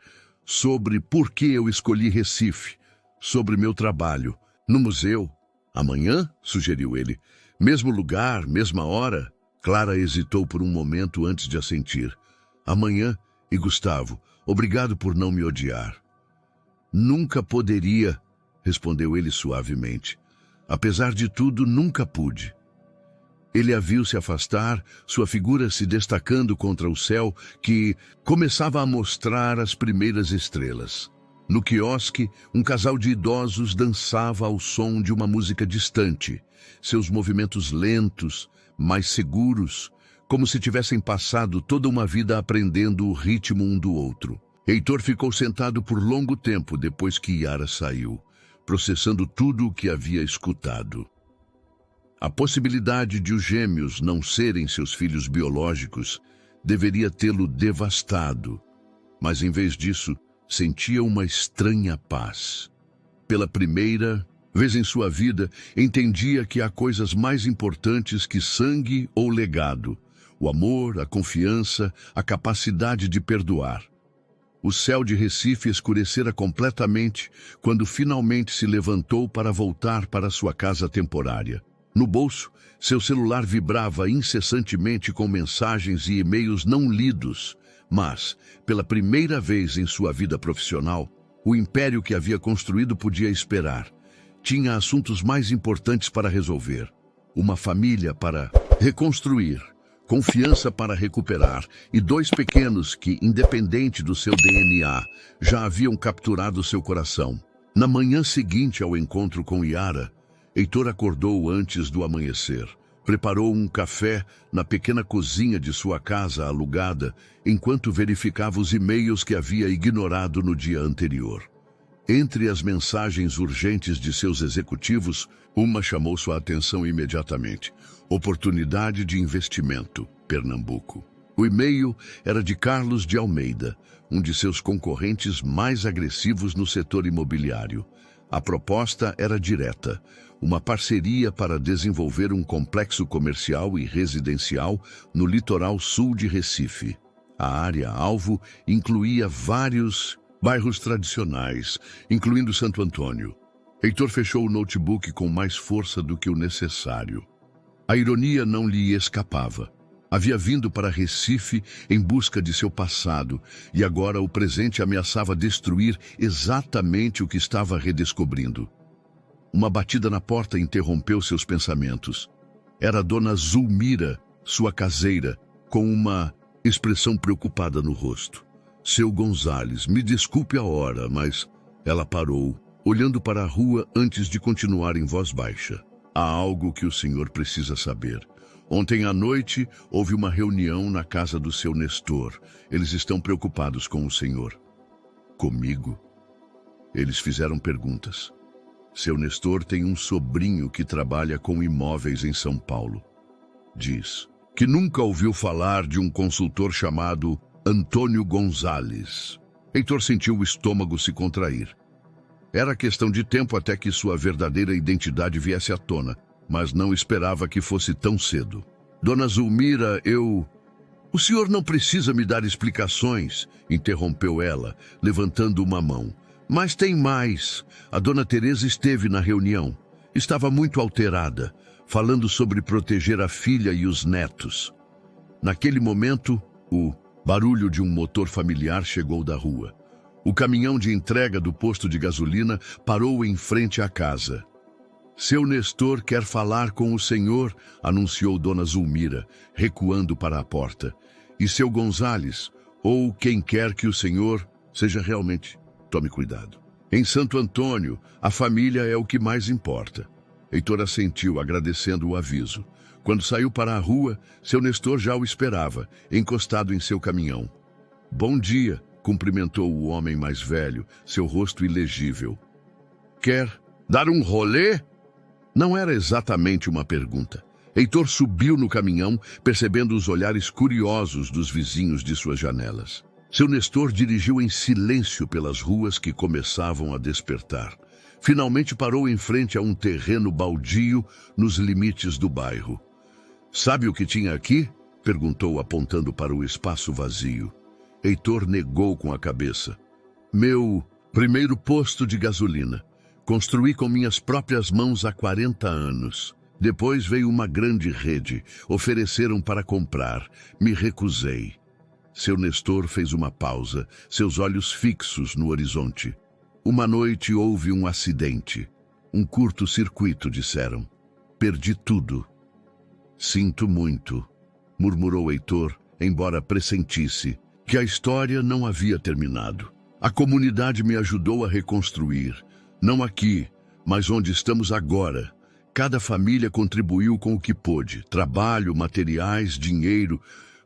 Sobre por que eu escolhi Recife, sobre meu trabalho. No museu? Amanhã? Sugeriu ele. Mesmo lugar, mesma hora? Clara hesitou por um momento antes de assentir. Amanhã, e Gustavo, obrigado por não me odiar. Nunca poderia, respondeu ele suavemente. Apesar de tudo, nunca pude. Ele a viu se afastar, sua figura se destacando contra o céu que começava a mostrar as primeiras estrelas. No quiosque, um casal de idosos dançava ao som de uma música distante, seus movimentos lentos, mas seguros, como se tivessem passado toda uma vida aprendendo o ritmo um do outro. Heitor ficou sentado por longo tempo depois que Yara saiu, processando tudo o que havia escutado. A possibilidade de os gêmeos não serem seus filhos biológicos deveria tê-lo devastado, mas em vez disso, sentia uma estranha paz. Pela primeira vez em sua vida, entendia que há coisas mais importantes que sangue ou legado: o amor, a confiança, a capacidade de perdoar. O céu de Recife escurecera completamente quando finalmente se levantou para voltar para sua casa temporária. No bolso, seu celular vibrava incessantemente com mensagens e e-mails não lidos, mas, pela primeira vez em sua vida profissional, o império que havia construído podia esperar. Tinha assuntos mais importantes para resolver, uma família para reconstruir, confiança para recuperar e 2 pequenos que, independente do seu DNA, já haviam capturado seu coração. Na manhã seguinte ao encontro com Yara, Heitor acordou antes do amanhecer. Preparou um café na pequena cozinha de sua casa alugada, enquanto verificava os e-mails que havia ignorado no dia anterior. Entre as mensagens urgentes de seus executivos, uma chamou sua atenção imediatamente. Oportunidade de investimento, Pernambuco. O e-mail era de Carlos de Almeida, um de seus concorrentes mais agressivos no setor imobiliário. A proposta era direta: uma parceria para desenvolver um complexo comercial e residencial no litoral sul de Recife. A área-alvo incluía vários bairros tradicionais, incluindo Santo Antônio. Heitor fechou o notebook com mais força do que o necessário. A ironia não lhe escapava. Havia vindo para Recife em busca de seu passado, e agora o presente ameaçava destruir exatamente o que estava redescobrindo. Uma batida na porta interrompeu seus pensamentos. Era a dona Zulmira, sua caseira, com uma expressão preocupada no rosto. Seu Gonzales, me desculpe a hora, mas... Ela parou, olhando para a rua antes de continuar em voz baixa. Há algo que o senhor precisa saber. Ontem à noite, houve uma reunião na casa do seu Nestor. Eles estão preocupados com o senhor. Comigo? Eles fizeram perguntas. Seu Nestor tem um sobrinho que trabalha com imóveis em São Paulo. Diz que nunca ouviu falar de um consultor chamado Antônio Gonzales. Heitor sentiu o estômago se contrair. Era questão de tempo até que sua verdadeira identidade viesse à tona, mas não esperava que fosse tão cedo. Dona Zulmira, O senhor não precisa me dar explicações, interrompeu ela, levantando uma mão. Mas tem mais. A dona Teresa esteve na reunião. Estava muito alterada, falando sobre proteger a filha e os netos. Naquele momento, o barulho de um motor familiar chegou da rua. O caminhão de entrega do posto de gasolina parou em frente à casa. Seu Nestor quer falar com o senhor, anunciou Dona Zulmira, recuando para a porta. E seu Gonzales, ou quem quer que o senhor seja realmente, tome cuidado. Em Santo Antônio, a família é o que mais importa. Heitor assentiu, agradecendo o aviso. Quando saiu para a rua, seu Nestor já o esperava, encostado em seu caminhão. Bom dia, cumprimentou o homem mais velho, seu rosto ilegível. Quer dar um rolê? Não era exatamente uma pergunta. Heitor subiu no caminhão, percebendo os olhares curiosos dos vizinhos de suas janelas. Seu Nestor dirigiu em silêncio pelas ruas que começavam a despertar. Finalmente parou em frente a um terreno baldio nos limites do bairro. Sabe o que tinha aqui? Perguntou, apontando para o espaço vazio. Heitor negou com a cabeça. Meu primeiro posto de gasolina. Construí com minhas próprias mãos há 40 anos. Depois veio uma grande rede. Ofereceram para comprar. Me recusei. Seu Nestor fez uma pausa, seus olhos fixos no horizonte. Uma noite houve um acidente. Um curto-circuito, disseram. Perdi tudo. Sinto muito, murmurou Heitor, embora pressentisse que a história não havia terminado. A comunidade me ajudou a reconstruir. Não aqui, mas onde estamos agora. Cada família contribuiu com o que pôde. Trabalho, materiais, dinheiro.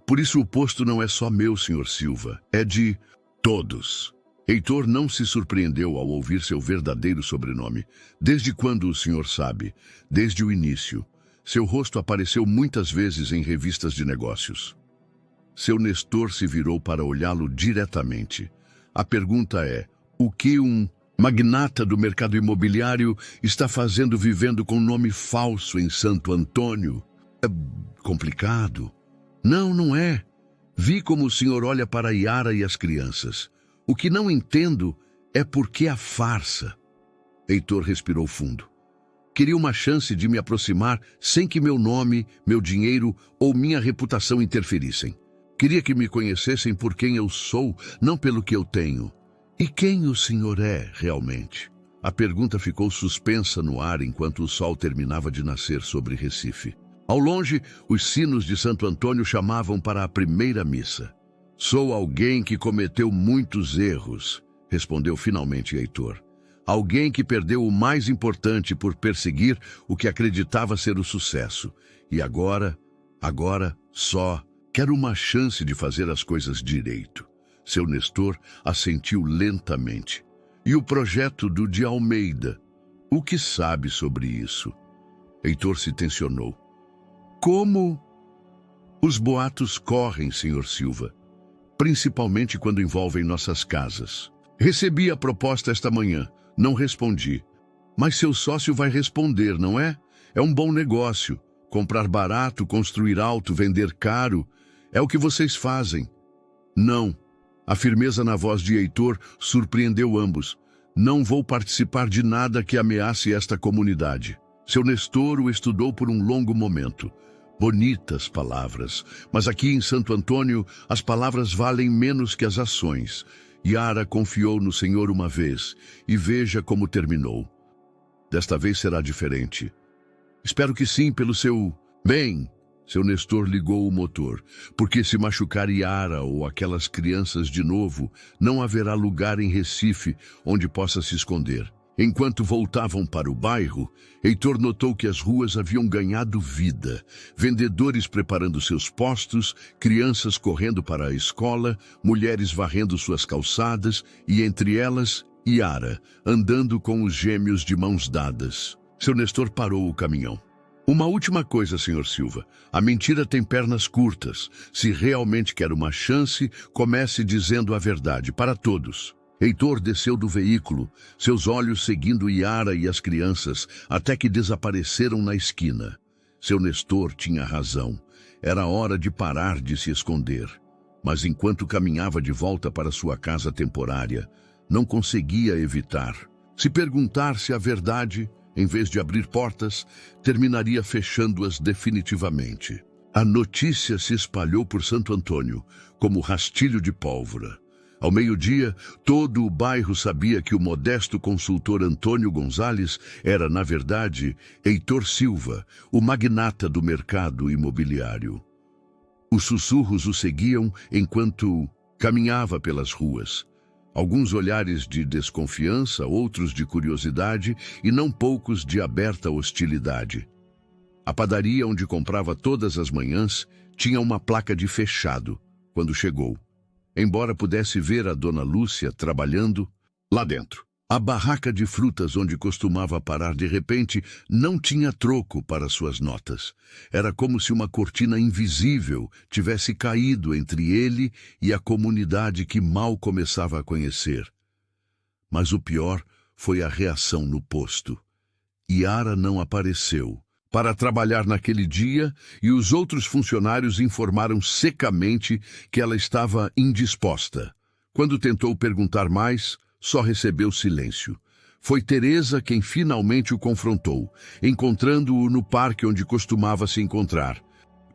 Por isso o posto não é só meu, Sr. Silva. É de todos. Heitor não se surpreendeu ao ouvir seu verdadeiro sobrenome. Desde quando o senhor sabe? Desde o início. Seu rosto apareceu muitas vezes em revistas de negócios. Seu Nestor se virou para olhá-lo diretamente. A pergunta é, o que um magnata do mercado imobiliário está fazendo vivendo com nome falso em Santo Antônio? É complicado. Não, não é. Vi como o senhor olha para Yara e as crianças. O que não entendo é por que a farsa. Heitor respirou fundo. Queria uma chance de me aproximar sem que meu nome, meu dinheiro ou minha reputação interferissem. Queria que me conhecessem por quem eu sou, não pelo que eu tenho. E quem o senhor é, realmente? A pergunta ficou suspensa no ar enquanto o sol terminava de nascer sobre Recife. Ao longe, os sinos de Santo Antônio chamavam para a primeira missa. Sou alguém que cometeu muitos erros, respondeu finalmente Heitor. Alguém que perdeu o mais importante por perseguir o que acreditava ser o sucesso. E agora só quero uma chance de fazer as coisas direito. Seu Nestor assentiu lentamente. E o projeto do de Almeida? O que sabe sobre isso? Heitor se tensionou. Como? Os boatos correm, Sr. Silva. Principalmente quando envolvem nossas casas. Recebi a proposta esta manhã. Não respondi. Mas seu sócio vai responder, não é? É um bom negócio. Comprar barato, construir alto, vender caro. É o que vocês fazem. Não. A firmeza na voz de Heitor surpreendeu ambos. Não vou participar de nada que ameace esta comunidade. Seu Nestor o estudou por um longo momento. Bonitas palavras, mas aqui em Santo Antônio as palavras valem menos que as ações. Yara confiou no Senhor uma vez, e veja como terminou. Desta vez será diferente. Espero que sim, pelo seu bem. Seu Nestor ligou o motor, porque se machucar Yara ou aquelas crianças de novo, não haverá lugar em Recife onde possa se esconder. Enquanto voltavam para o bairro, Heitor notou que as ruas haviam ganhado vida. Vendedores preparando seus postos, crianças correndo para a escola, mulheres varrendo suas calçadas e, entre elas, Yara, andando com os gêmeos de mãos dadas. Seu Nestor parou o caminhão. Uma última coisa, Sr. Silva. A mentira tem pernas curtas. Se realmente quer uma chance, comece dizendo a verdade para todos. Heitor desceu do veículo, seus olhos seguindo Yara e as crianças, até que desapareceram na esquina. Seu Nestor tinha razão. Era hora de parar de se esconder. Mas enquanto caminhava de volta para sua casa temporária, não conseguia evitar. Se perguntasse a verdade, em vez de abrir portas, terminaria fechando-as definitivamente. A notícia se espalhou por Santo Antônio, como rastilho de pólvora. Ao meio-dia, todo o bairro sabia que o modesto consultor Antônio Gonzales era, na verdade, Heitor Silva, o magnata do mercado imobiliário. Os sussurros o seguiam enquanto caminhava pelas ruas. Alguns olhares de desconfiança, outros de curiosidade e não poucos de aberta hostilidade. A padaria onde comprava todas as manhãs tinha uma placa de fechado quando chegou, embora pudesse ver a dona Lúcia trabalhando lá dentro. A barraca de frutas onde costumava parar de repente não tinha troco para suas notas. Era como se uma cortina invisível tivesse caído entre ele e a comunidade que mal começava a conhecer. Mas o pior foi a reação no posto. Yara não apareceu para trabalhar naquele dia e os outros funcionários informaram secamente que ela estava indisposta. Quando tentou perguntar mais, só recebeu silêncio. Foi Teresa quem finalmente o confrontou, encontrando-o no parque onde costumava se encontrar.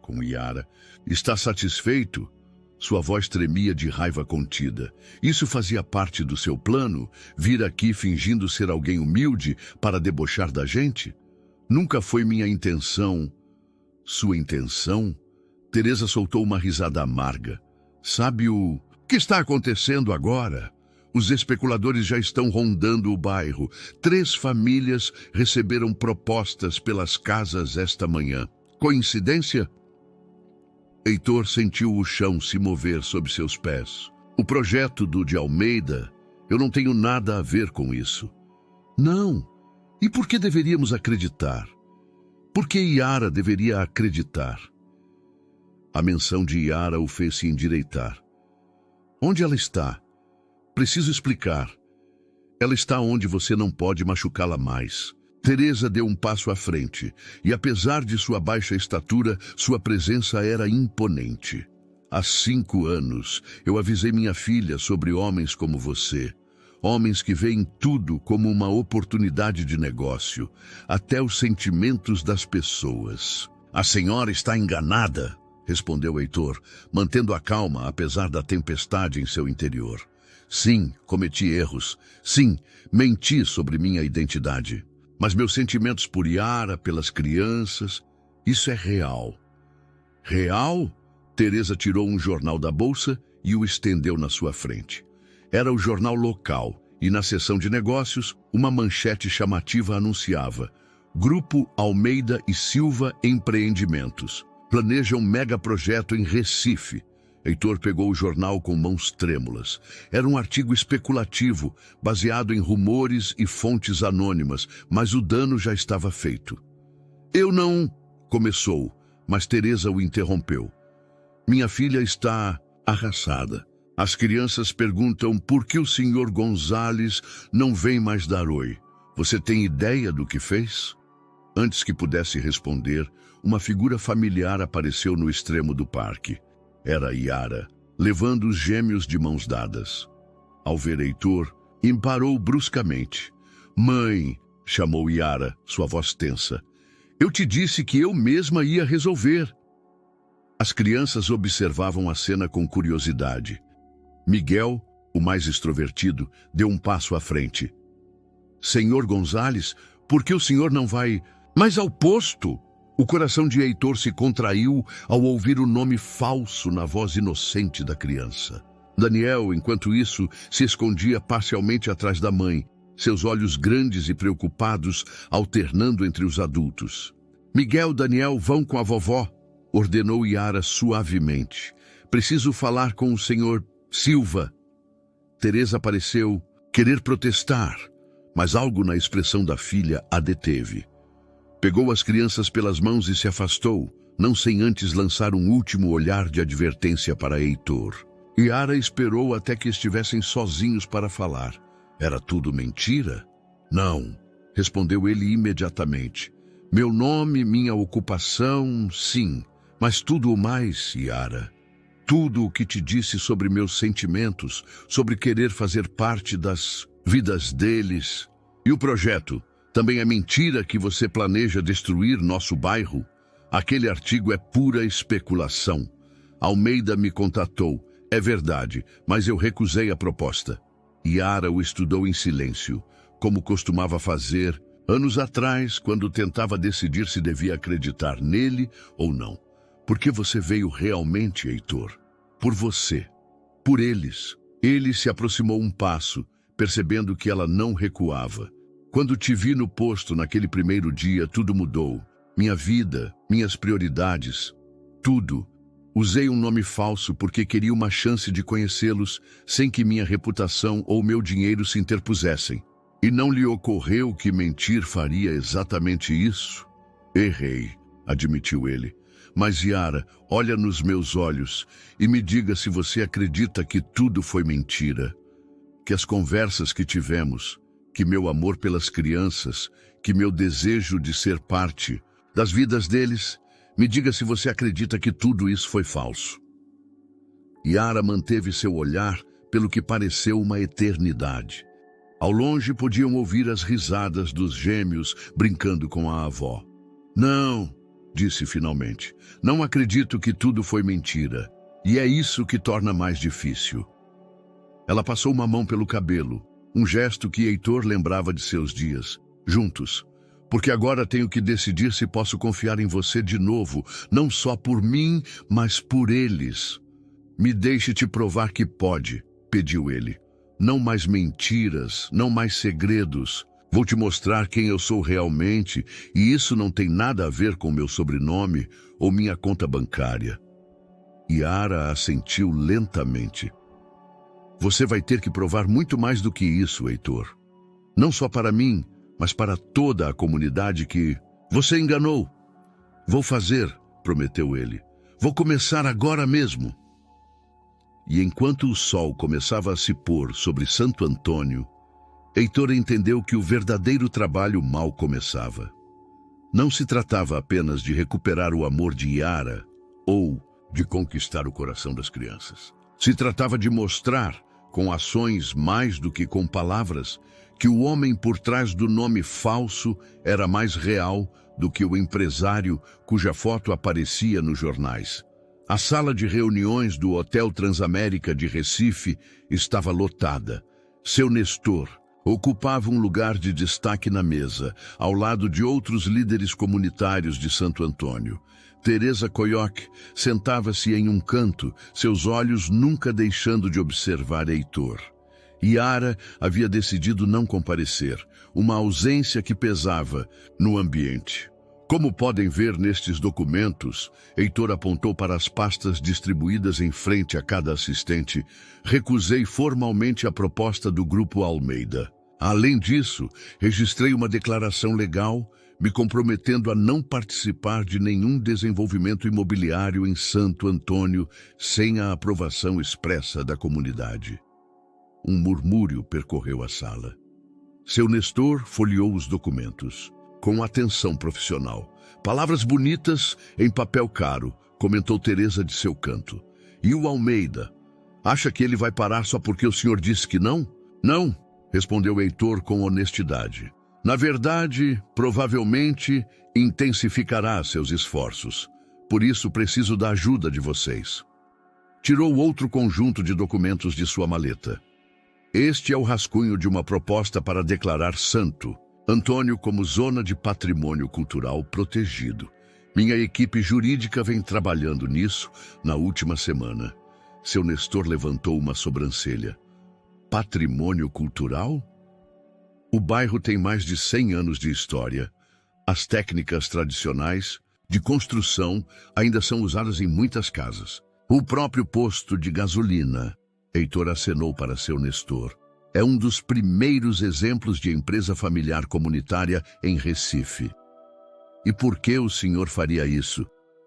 Com Yara, está satisfeito? Sua voz tremia de raiva contida. Isso fazia parte do seu plano? Vir aqui fingindo ser alguém humilde para debochar da gente? Nunca foi minha intenção. Sua intenção? Teresa soltou uma risada amarga. Sabe o que está acontecendo agora? Os especuladores já estão rondando o bairro. 3 famílias receberam propostas pelas casas esta manhã. Coincidência? Heitor sentiu o chão se mover sob seus pés. O projeto do de Almeida, eu não tenho nada a ver com isso. Não. E por que deveríamos acreditar? Por que Yara deveria acreditar? A menção de Yara o fez se endireitar. Onde ela está? Preciso explicar. Ela está onde você não pode machucá-la mais. Teresa deu um passo à frente, e apesar de sua baixa estatura, sua presença era imponente. Há 5 anos, eu avisei minha filha sobre homens como você. Homens que veem tudo como uma oportunidade de negócio, até os sentimentos das pessoas. A senhora está enganada, respondeu Heitor, mantendo a calma apesar da tempestade em seu interior. Sim, cometi erros. Sim, menti sobre minha identidade. Mas meus sentimentos por Yara, pelas crianças, isso é real. Real? Teresa tirou um jornal da bolsa e o estendeu na sua frente. Era o jornal local, e na seção de negócios, uma manchete chamativa anunciava: Grupo Almeida e Silva Empreendimentos. Planejam megaprojeto em Recife. Heitor pegou o jornal com mãos trêmulas. Era um artigo especulativo, baseado em rumores e fontes anônimas, mas o dano já estava feito. Eu não... começou, mas Teresa o interrompeu. Minha filha está arrasada. As crianças perguntam por que o senhor Gonzales não vem mais dar oi. Você tem ideia do que fez? Antes que pudesse responder, uma figura familiar apareceu no extremo do parque. Era Yara, levando os gêmeos de mãos dadas. Ao ver Heitor, parou bruscamente. Mãe, chamou Yara, sua voz tensa. Eu te disse que eu mesma ia resolver. As crianças observavam a cena com curiosidade. Miguel, o mais extrovertido, deu um passo à frente. Senhor Gonzales, por que o senhor não vai... Mas ao posto! O coração de Heitor se contraiu ao ouvir o nome falso na voz inocente da criança. Daniel, enquanto isso, se escondia parcialmente atrás da mãe, seus olhos grandes e preocupados alternando entre os adultos. Miguel e Daniel vão com a vovó, ordenou Yara suavemente. Preciso falar com o senhor Silva. Teresa pareceu querer protestar, mas algo na expressão da filha a deteve. Pegou as crianças pelas mãos e se afastou, não sem antes lançar um último olhar de advertência para Heitor. Yara esperou até que estivessem sozinhos para falar. Era tudo mentira? Não, respondeu ele imediatamente. Meu nome, minha ocupação, sim, Mas tudo o mais, Yara, tudo o que te disse sobre meus sentimentos, sobre querer fazer parte das vidas deles. E o projeto? Também é mentira que você planeja destruir nosso bairro? Aquele artigo é pura especulação. Almeida me contatou. É verdade, mas eu recusei a proposta. Yara o estudou em silêncio, como costumava fazer anos atrás, quando tentava decidir se devia acreditar nele ou não. Por que você veio realmente, Heitor? Por você. Por eles. Ele se aproximou um passo, percebendo que ela não recuava. Quando te vi no posto naquele primeiro dia, tudo mudou. Minha vida, minhas prioridades, tudo. Usei um nome falso porque queria uma chance de conhecê-los sem que minha reputação ou meu dinheiro se interpusessem. E não lhe ocorreu que mentir faria exatamente isso? Errei, admitiu ele. Mas, Yara, olha nos meus olhos e me diga se você acredita que tudo foi mentira. Que as conversas que tivemos, que meu amor pelas crianças, que meu desejo de ser parte das vidas deles, me diga se você acredita que tudo isso foi falso. Yara manteve seu olhar pelo que pareceu uma eternidade. Ao longe podiam ouvir as risadas dos gêmeos brincando com a avó. Não, disse finalmente, não acredito que tudo foi mentira. E é isso que torna mais difícil. Ela passou uma mão pelo cabelo, um gesto que Heitor lembrava de seus dias, juntos. Porque agora tenho que decidir se posso confiar em você de novo, não só por mim, mas por eles. Me deixe te provar que pode, pediu ele. Não mais mentiras, não mais segredos. Vou te mostrar quem eu sou realmente, e isso não tem nada a ver com meu sobrenome ou minha conta bancária. Yara assentiu lentamente. Você vai ter que provar muito mais do que isso, Heitor. Não só para mim, mas para toda a comunidade que você enganou. Vou fazer, prometeu ele. Vou começar agora mesmo. E enquanto o sol começava a se pôr sobre Santo Antônio, Heitor entendeu que o verdadeiro trabalho mal começava. Não se tratava apenas de recuperar o amor de Yara ou de conquistar o coração das crianças. Se tratava de mostrar, com ações mais do que com palavras, que o homem por trás do nome falso era mais real do que o empresário cuja foto aparecia nos jornais. A sala de reuniões do Hotel Transamérica de Recife estava lotada. Seu Nestor ocupava um lugar de destaque na mesa, ao lado de outros líderes comunitários de Santo Antônio. Teresa Coyoc sentava-se em um canto, seus olhos nunca deixando de observar Heitor. Yara havia decidido não comparecer, uma ausência que pesava no ambiente. Como podem ver nestes documentos, Heitor apontou para as pastas distribuídas em frente a cada assistente. Recusei formalmente a proposta do Grupo Almeida. Além disso, registrei uma declaração legal, me comprometendo a não participar de nenhum desenvolvimento imobiliário em Santo Antônio sem a aprovação expressa da comunidade. Um murmúrio percorreu a sala. Seu Nestor folheou os documentos com atenção profissional. Palavras bonitas em papel caro, comentou Teresa de seu canto. E o Almeida? Acha que ele vai parar só porque o senhor disse que não? Não, respondeu Heitor com honestidade. Na verdade, provavelmente, intensificará seus esforços. Por isso, preciso da ajuda de vocês. Tirou outro conjunto de documentos de sua maleta. Este é o rascunho de uma proposta para declarar Santo Antônio como zona de patrimônio cultural protegido. Minha equipe jurídica vem trabalhando nisso na última semana. Seu Nestor levantou uma sobrancelha. Patrimônio cultural? O bairro tem mais de 100 anos de história. As técnicas tradicionais de construção ainda são usadas em muitas casas. O próprio posto de gasolina, Heitor acenou para seu Nestor, é um dos primeiros exemplos de empresa familiar comunitária em Recife. E por que o senhor faria isso?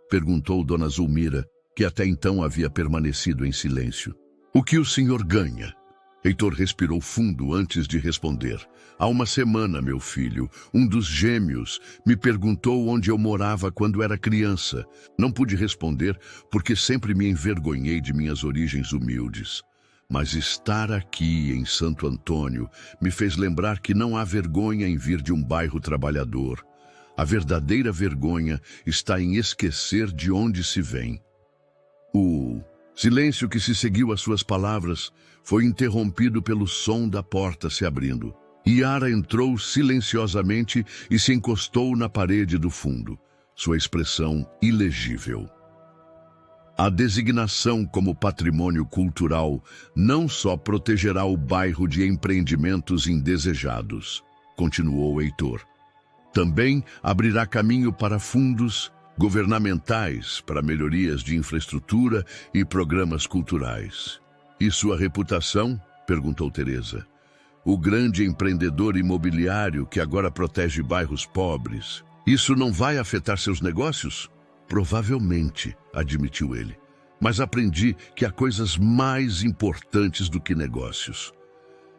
Perguntou Dona Zulmira, que até então havia permanecido em silêncio. O que o senhor ganha? Heitor respirou fundo antes de responder. Há uma semana, meu filho, um dos gêmeos, me perguntou onde eu morava quando era criança. Não pude responder porque sempre me envergonhei de minhas origens humildes. Mas estar aqui em Santo Antônio me fez lembrar que não há vergonha em vir de um bairro trabalhador. A verdadeira vergonha está em esquecer de onde se vem. O silêncio que se seguiu às suas palavras foi interrompido pelo som da porta se abrindo. Yara entrou silenciosamente e se encostou na parede do fundo, sua expressão ilegível. A designação como patrimônio cultural não só protegerá o bairro de empreendimentos indesejados, continuou Heitor. Também abrirá caminho para fundos governamentais para melhorias de infraestrutura e programas culturais. E sua reputação? Perguntou Teresa. O grande empreendedor imobiliário que agora protege bairros pobres. Isso não vai afetar seus negócios? Provavelmente, admitiu ele. Mas aprendi que há coisas mais importantes do que negócios.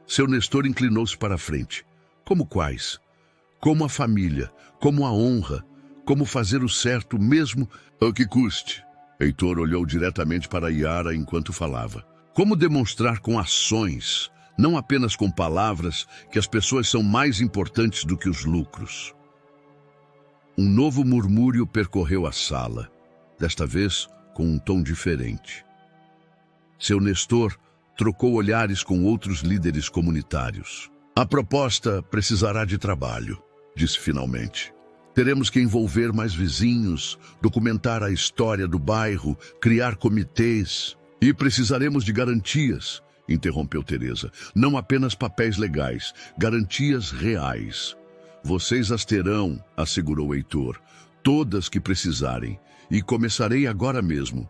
Seu Nestor inclinou-se para a frente. Como quais? Como a família, como a honra, como fazer o certo mesmo ao que custe. Heitor olhou diretamente para Yara enquanto falava. Como demonstrar com ações, não apenas com palavras, que as pessoas são mais importantes do que os lucros. Um novo murmúrio percorreu a sala, desta vez com um tom diferente. Seu Nestor trocou olhares com outros líderes comunitários. A proposta precisará de trabalho, disse finalmente. Teremos que envolver mais vizinhos, documentar a história do bairro, criar comitês. E precisaremos de garantias, interrompeu Teresa. Não apenas papéis legais, garantias reais. Vocês as terão, assegurou Heitor, todas que precisarem, e começarei agora mesmo.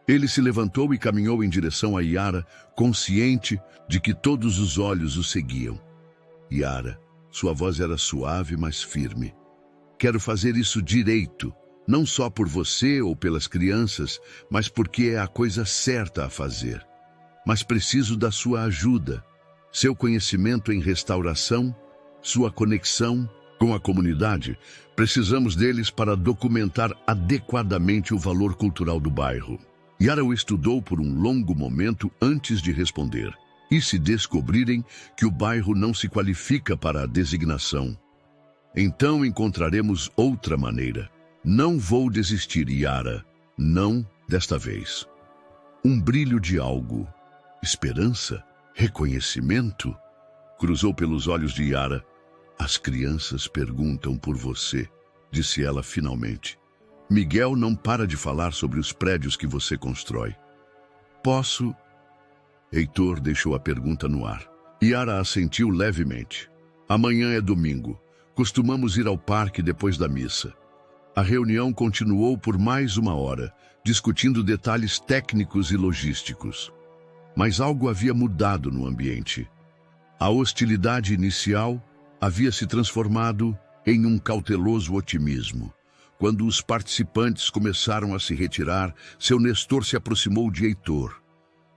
Ele se levantou e caminhou em direção a Yara, consciente de que todos os olhos o seguiam. Yara, sua voz era suave, mas firme. Quero fazer isso direito, não só por você ou pelas crianças, mas porque é a coisa certa a fazer. Mas preciso da sua ajuda, seu conhecimento em restauração, sua conexão com a comunidade. Precisamos deles para documentar adequadamente o valor cultural do bairro. Yara o estudou por um longo momento antes de responder. E se descobrirem que o bairro não se qualifica para a designação? Então encontraremos outra maneira. Não vou desistir, Yara. Não desta vez. Um brilho de algo. Esperança? Reconhecimento? Cruzou pelos olhos de Yara. As crianças perguntam por você, disse ela finalmente. Miguel não para de falar sobre os prédios que você constrói. Posso? Heitor deixou a pergunta no ar. Yara assentiu levemente. Amanhã é domingo. Costumamos ir ao parque depois da missa. A reunião continuou por mais uma hora, discutindo detalhes técnicos e logísticos. Mas algo havia mudado no ambiente. A hostilidade inicial havia se transformado em um cauteloso otimismo. Quando os participantes começaram a se retirar, seu Nestor se aproximou de Heitor.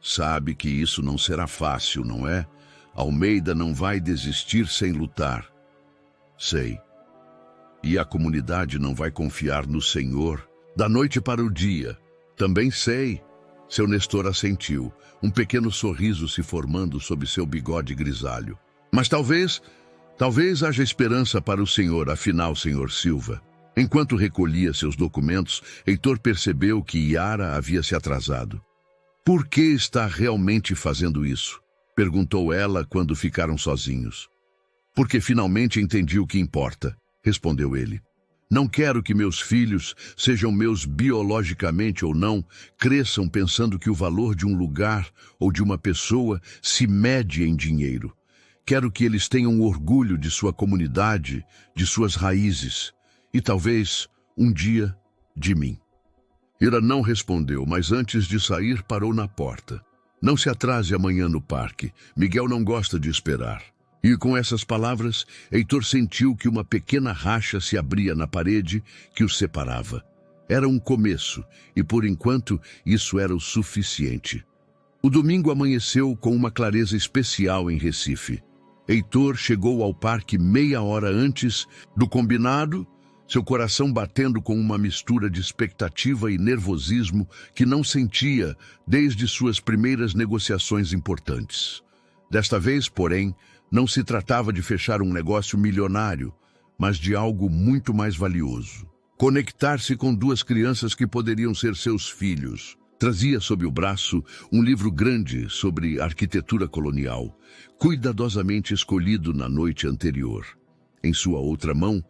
Sabe que isso não será fácil, não é? Almeida não vai desistir sem lutar. Sei. E a comunidade não vai confiar no Senhor da noite para o dia. Também sei. Seu Nestor assentiu, um pequeno sorriso se formando sob seu bigode grisalho. Mas talvez haja esperança para o senhor, afinal, senhor Silva. Enquanto recolhia seus documentos, Heitor percebeu que Yara havia se atrasado. Por que está realmente fazendo isso? Perguntou ela quando ficaram sozinhos. Porque finalmente entendi o que importa, respondeu ele. Não quero que meus filhos, sejam meus biologicamente ou não, cresçam pensando que o valor de um lugar ou de uma pessoa se mede em dinheiro. Quero que eles tenham orgulho de sua comunidade, de suas raízes e talvez, um dia, de mim. Ira não respondeu, mas antes de sair parou na porta. Não se atrase amanhã no parque. Miguel não gosta de esperar. E com essas palavras, Heitor sentiu que uma pequena racha se abria na parede que os separava. Era um começo, e por enquanto isso era o suficiente. O domingo amanheceu com uma clareza especial em Recife. Heitor chegou ao parque meia hora antes do combinado, seu coração batendo com uma mistura de expectativa e nervosismo que não sentia desde suas primeiras negociações importantes. Desta vez, porém, não se tratava de fechar um negócio milionário, mas de algo muito mais valioso. Conectar-se com duas crianças que poderiam ser seus filhos. Trazia sob o braço um livro grande sobre arquitetura colonial, cuidadosamente escolhido na noite anterior. Em sua outra mão,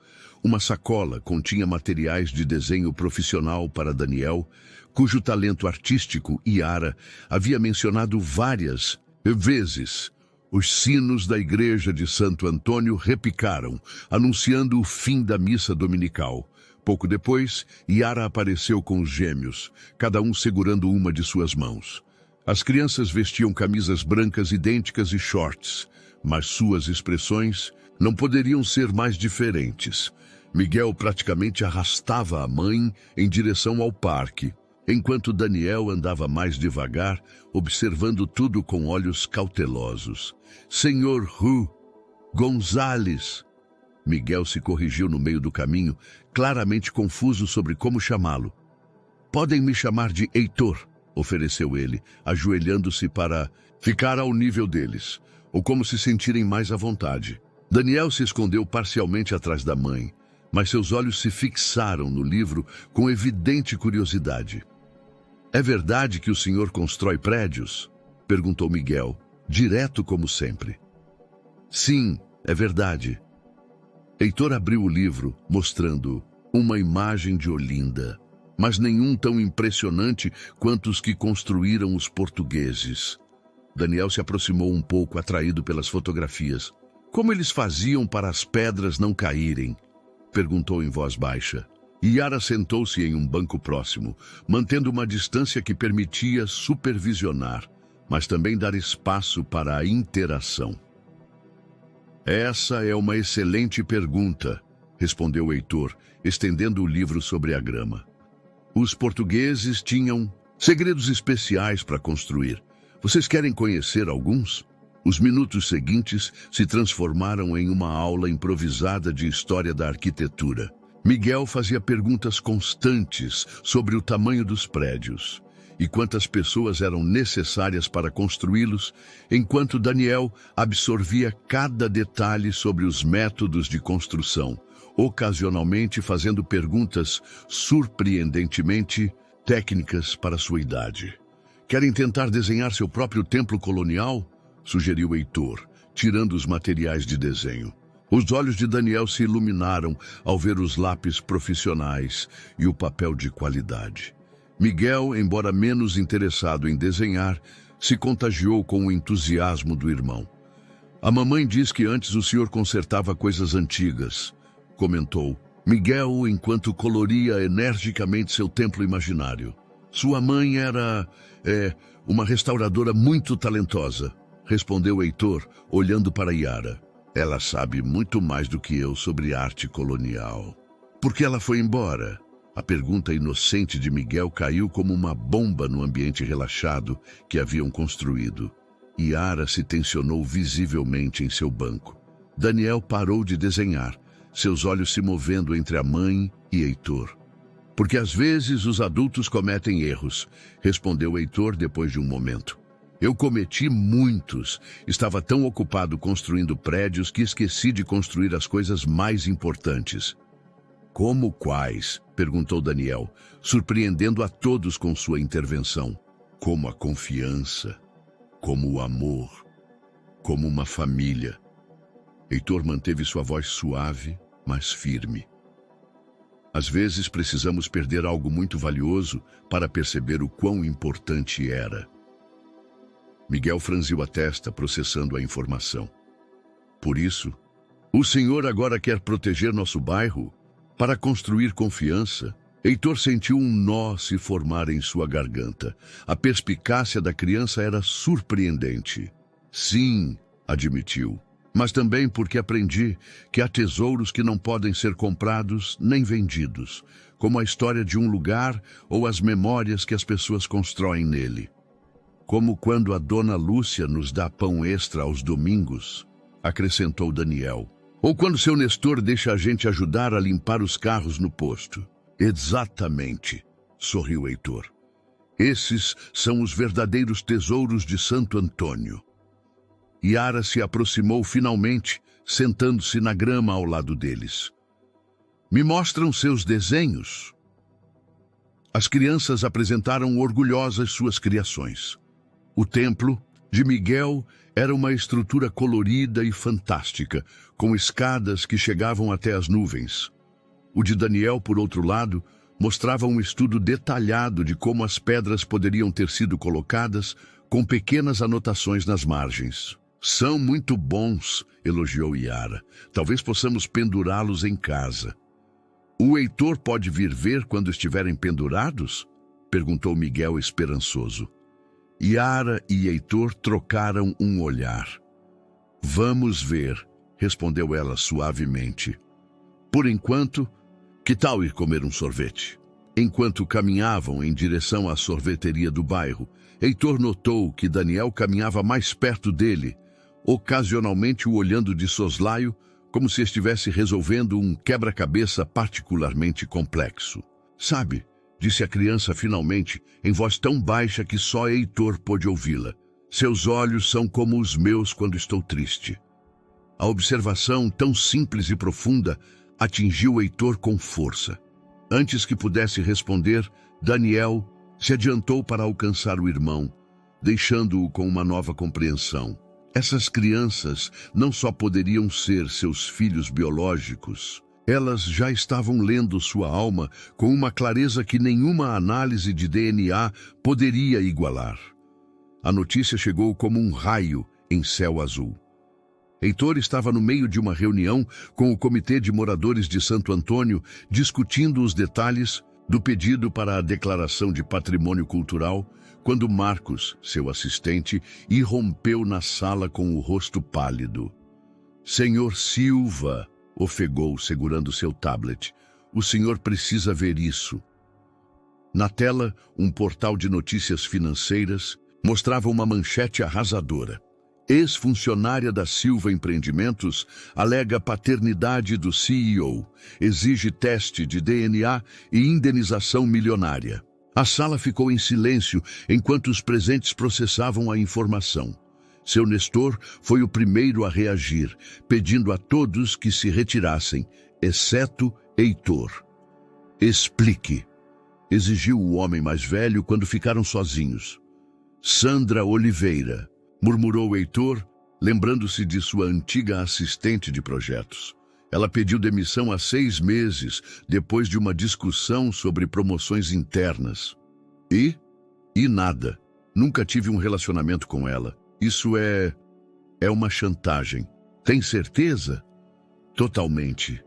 uma sacola continha materiais de desenho profissional para Daniel, cujo talento artístico Yara havia mencionado várias vezes. Os sinos da igreja de Santo Antônio repicaram, anunciando o fim da missa dominical. Pouco depois, Yara apareceu com os gêmeos, cada um segurando uma de suas mãos. As crianças vestiam camisas brancas idênticas e shorts, mas suas expressões não poderiam ser mais diferentes. Miguel praticamente arrastava a mãe em direção ao parque, enquanto Daniel andava mais devagar, observando tudo com olhos cautelosos. Senhor Gonzales. Miguel se corrigiu no meio do caminho, claramente confuso sobre como chamá-lo. Podem me chamar de Heitor, ofereceu ele, ajoelhando-se para ficar ao nível deles, ou como se sentirem mais à vontade. Daniel se escondeu parcialmente atrás da mãe, mas seus olhos se fixaram no livro com evidente curiosidade. É verdade que o senhor constrói prédios? Perguntou Miguel, direto como sempre. Sim, é verdade. Heitor abriu o livro, mostrando uma imagem de Olinda, mas nenhum tão impressionante quanto os que construíram os portugueses. Daniel se aproximou um pouco, atraído pelas fotografias. Como eles faziam para as pedras não caírem? Perguntou em voz baixa. Yara sentou-se em um banco próximo, mantendo uma distância que permitia supervisionar, mas também dar espaço para a interação. Essa é uma excelente pergunta, respondeu Heitor, estendendo o livro sobre a grama. Os portugueses tinham segredos especiais para construir. Vocês querem conhecer alguns? Os minutos seguintes se transformaram em uma aula improvisada de história da arquitetura. Miguel fazia perguntas constantes sobre o tamanho dos prédios e quantas pessoas eram necessárias para construí-los, enquanto Daniel absorvia cada detalhe sobre os métodos de construção, ocasionalmente fazendo perguntas surpreendentemente técnicas para sua idade. Querem tentar desenhar seu próprio templo colonial? Sugeriu Heitor, tirando os materiais de desenho. Os olhos de Daniel se iluminaram ao ver os lápis profissionais e o papel de qualidade. Miguel, embora menos interessado em desenhar, se contagiou com o entusiasmo do irmão. A mamãe diz que antes o senhor consertava coisas antigas, comentou Miguel enquanto coloria energicamente seu templo imaginário. Sua mãe era, uma restauradora muito talentosa, respondeu Heitor, olhando para Yara. Ela sabe muito mais do que eu sobre arte colonial. Por que ela foi embora? A pergunta inocente de Miguel caiu como uma bomba no ambiente relaxado que haviam construído. Yara se tensionou visivelmente em seu banco. Daniel parou de desenhar, seus olhos se movendo entre a mãe e Heitor. Porque às vezes os adultos cometem erros, respondeu Heitor depois de um momento. Eu cometi muitos. Estava tão ocupado construindo prédios que esqueci de construir as coisas mais importantes. Como quais? Perguntou Daniel, surpreendendo a todos com sua intervenção. Como a confiança, como o amor, como uma família. Heitor manteve sua voz suave, mas firme. Às vezes precisamos perder algo muito valioso para perceber o quão importante era. Miguel franziu a testa, processando a informação. Por isso, o senhor agora quer proteger nosso bairro? Para construir confiança? Heitor sentiu um nó se formar em sua garganta. A perspicácia da criança era surpreendente. Sim, admitiu. Mas também porque aprendi que há tesouros que não podem ser comprados nem vendidos, como a história de um lugar ou as memórias que as pessoas constroem nele. Como quando a dona Lúcia nos dá pão extra aos domingos, acrescentou Daniel. Ou quando seu Nestor deixa a gente ajudar a limpar os carros no posto. Exatamente, sorriu Heitor. Esses são os verdadeiros tesouros de Santo Antônio. Yara se aproximou finalmente, sentando-se na grama ao lado deles. Me mostram seus desenhos? As crianças apresentaram orgulhosas suas criações. O templo de Miguel era uma estrutura colorida e fantástica, com escadas que chegavam até as nuvens. O de Daniel, por outro lado, mostrava um estudo detalhado de como as pedras poderiam ter sido colocadas, com pequenas anotações nas margens. São muito bons, elogiou Yara. Talvez possamos pendurá-los em casa. O Heitor pode vir ver quando estiverem pendurados? Perguntou Miguel esperançoso. Yara e Heitor trocaram um olhar. Vamos ver, respondeu ela suavemente. Por enquanto, que tal ir comer um sorvete? Enquanto caminhavam em direção à sorveteria do bairro, Heitor notou que Daniel caminhava mais perto dele, ocasionalmente o olhando de soslaio, como se estivesse resolvendo um quebra-cabeça particularmente complexo. Sabe, disse a criança finalmente, em voz tão baixa que só Heitor pôde ouvi-la. Seus olhos são como os meus quando estou triste. A observação, tão simples e profunda, atingiu Heitor com força. Antes que pudesse responder, Daniel se adiantou para alcançar o irmão, deixando-o com uma nova compreensão. Essas crianças não só poderiam ser seus filhos biológicos, elas já estavam lendo sua alma com uma clareza que nenhuma análise de DNA poderia igualar. A notícia chegou como um raio em céu azul. Heitor estava no meio de uma reunião com o Comitê de Moradores de Santo Antônio, discutindo os detalhes do pedido para a declaração de patrimônio cultural, quando Marcos, seu assistente, irrompeu na sala com o rosto pálido. Senhor Silva, ofegou segurando seu tablet, o senhor precisa ver isso. Na tela, um portal de notícias financeiras mostrava uma manchete arrasadora. Ex-funcionária da Silva Empreendimentos alega paternidade do CEO, exige teste de DNA e indenização milionária. A sala ficou em silêncio enquanto os presentes processavam a informação. Seu Nestor foi o primeiro a reagir, pedindo a todos que se retirassem, exceto Heitor. Explique, exigiu o homem mais velho quando ficaram sozinhos. Sandra Oliveira, murmurou Heitor, lembrando-se de sua antiga assistente de projetos. Ela pediu demissão há 6 meses, depois de uma discussão sobre promoções internas. E nada. Nunca tive um relacionamento com ela. Isso é uma chantagem. Tem certeza? Totalmente.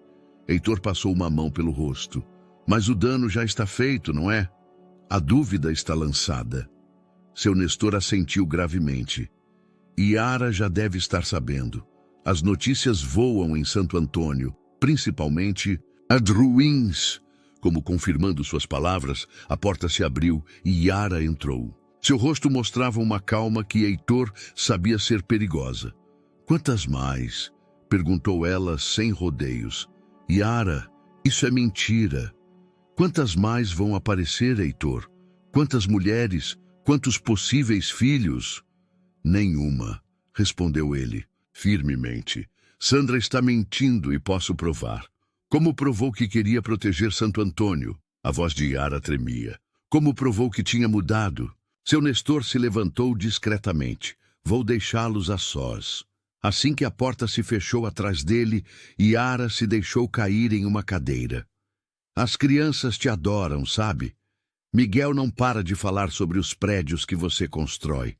Heitor passou uma mão pelo rosto. Mas o dano já está feito, não é? A dúvida está lançada. Seu Nestor assentiu gravemente. Yara já deve estar sabendo. As notícias voam em Santo Antônio, principalmente ad ruins. Como confirmando suas palavras, a porta se abriu e Yara entrou. Seu rosto mostrava uma calma que Heitor sabia ser perigosa. Quantas mais? Perguntou ela sem rodeios. Yara, isso é mentira. Quantas mais vão aparecer, Heitor? Quantas mulheres? Quantos possíveis filhos? Nenhuma, respondeu ele. Firmemente. Sandra está mentindo e posso provar. Como provou que queria proteger Santo Antônio? A voz de Yara tremia. Como provou que tinha mudado? Seu Nestor se levantou discretamente. Vou deixá-los a sós. Assim que a porta se fechou atrás dele, Yara se deixou cair em uma cadeira. As crianças te adoram, sabe? Miguel não para de falar sobre os prédios que você constrói.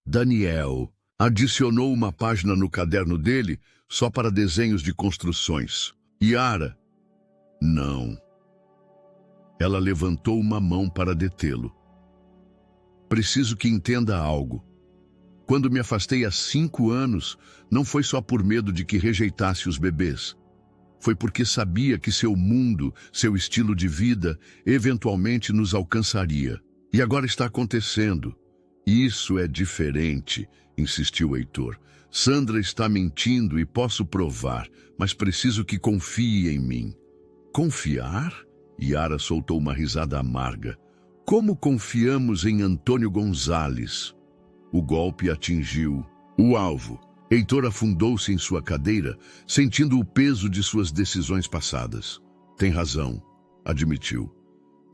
Daniel adicionou uma página no caderno dele só para desenhos de construções. Yara, não. Ela levantou uma mão para detê-lo. Preciso que entenda algo. Quando me afastei há 5 anos, não foi só por medo de que rejeitasse os bebês. Foi porque sabia que seu mundo, seu estilo de vida, eventualmente nos alcançaria. E agora está acontecendo. Isso é diferente, insistiu Heitor. Sandra está mentindo e posso provar, mas preciso que confie em mim. Confiar? Yara soltou uma risada amarga. Como confiamos em Antônio Gonzalez? O golpe atingiu o alvo. Heitor afundou-se em sua cadeira, sentindo o peso de suas decisões passadas. Tem razão, admitiu.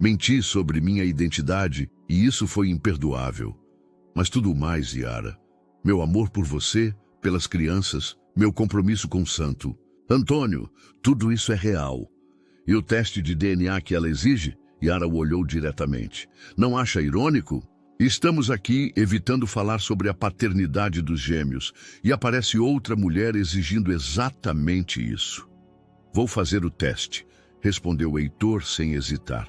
Menti sobre minha identidade e isso foi imperdoável. Mas tudo mais, Yara. Meu amor por você, pelas crianças, meu compromisso com o santo. Antônio, tudo isso é real. E o teste de DNA que ela exige? Yara o olhou diretamente. Não acha irônico? Estamos aqui evitando falar sobre a paternidade dos gêmeos e aparece outra mulher exigindo exatamente isso. Vou fazer o teste, respondeu Heitor sem hesitar.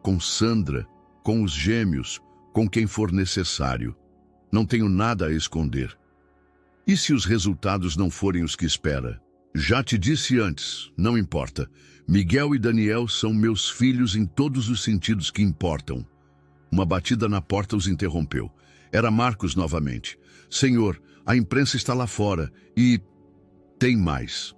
Com Sandra, com os gêmeos, com quem for necessário. Não tenho nada a esconder. E se os resultados não forem os que espera? Já te disse antes, não importa. Miguel e Daniel são meus filhos em todos os sentidos que importam. Uma batida na porta os interrompeu. Era Marcos novamente. Senhor, a imprensa está lá fora e... Tem mais.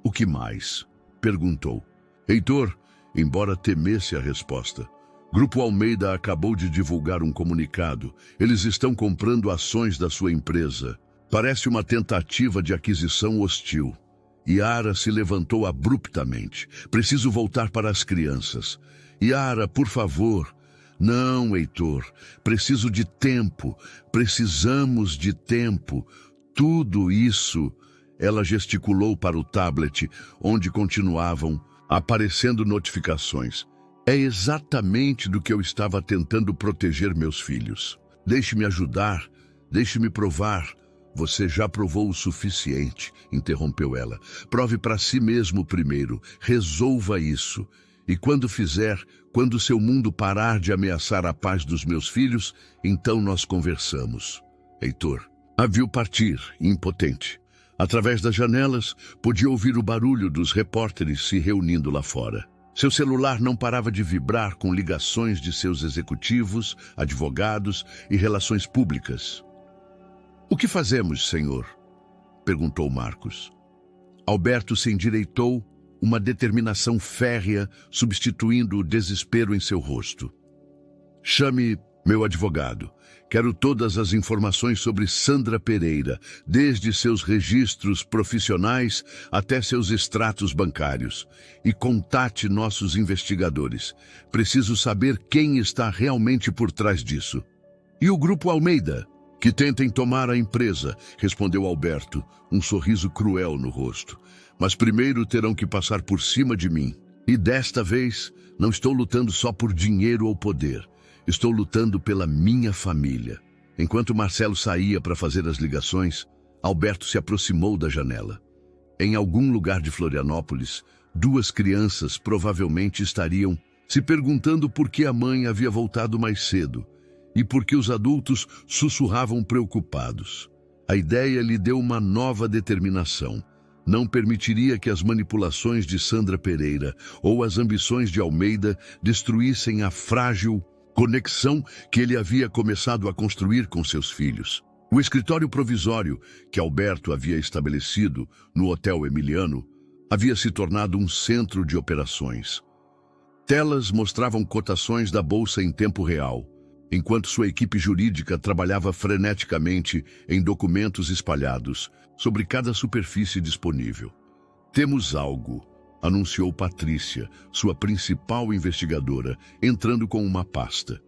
O que mais? Perguntou. Heitor, embora temesse a resposta. Grupo Almeida acabou de divulgar um comunicado. Eles estão comprando ações da sua empresa. Parece uma tentativa de aquisição hostil. Yara se levantou abruptamente. Preciso voltar para as crianças. Yara, por favor. Não, Heitor. Preciso de tempo. Precisamos de tempo. Tudo isso... Ela gesticulou para o tablet, onde continuavam aparecendo notificações. É exatamente do que eu estava tentando proteger meus filhos. Deixe-me ajudar. Deixe-me provar. Você já provou o suficiente, interrompeu ela. Prove para si mesmo primeiro. Resolva isso. E quando fizer, quando seu mundo parar de ameaçar a paz dos meus filhos, então nós conversamos. Heitor a viu partir, impotente. Através das janelas, podia ouvir o barulho dos repórteres se reunindo lá fora. Seu celular não parava de vibrar com ligações de seus executivos, advogados e relações públicas. O que fazemos, senhor? Perguntou Marcos. Alberto se endireitou, uma determinação férrea substituindo o desespero em seu rosto. Chame meu advogado. Quero todas as informações sobre Sandra Pereira, desde seus registros profissionais até seus extratos bancários. E contate nossos investigadores. Preciso saber quem está realmente por trás disso. E o Grupo Almeida? Que tentem tomar a empresa, respondeu Alberto, um sorriso cruel no rosto. Mas primeiro terão que passar por cima de mim. E desta vez, não estou lutando só por dinheiro ou poder. Estou lutando pela minha família. Enquanto Marcelo saía para fazer as ligações, Alberto se aproximou da janela. Em algum lugar de Florianópolis, duas crianças provavelmente estariam se perguntando por que a mãe havia voltado mais cedo e por que os adultos sussurravam preocupados. A ideia lhe deu uma nova determinação. Não permitiria que as manipulações de Sandra Pereira ou as ambições de Almeida destruíssem a frágil conexão que ele havia começado a construir com seus filhos. O escritório provisório que Alberto havia estabelecido no Hotel Emiliano havia se tornado um centro de operações. Telas mostravam cotações da bolsa em tempo real, enquanto sua equipe jurídica trabalhava freneticamente em documentos espalhados sobre cada superfície disponível. Temos algo, anunciou Patrícia, sua principal investigadora, entrando com uma pasta.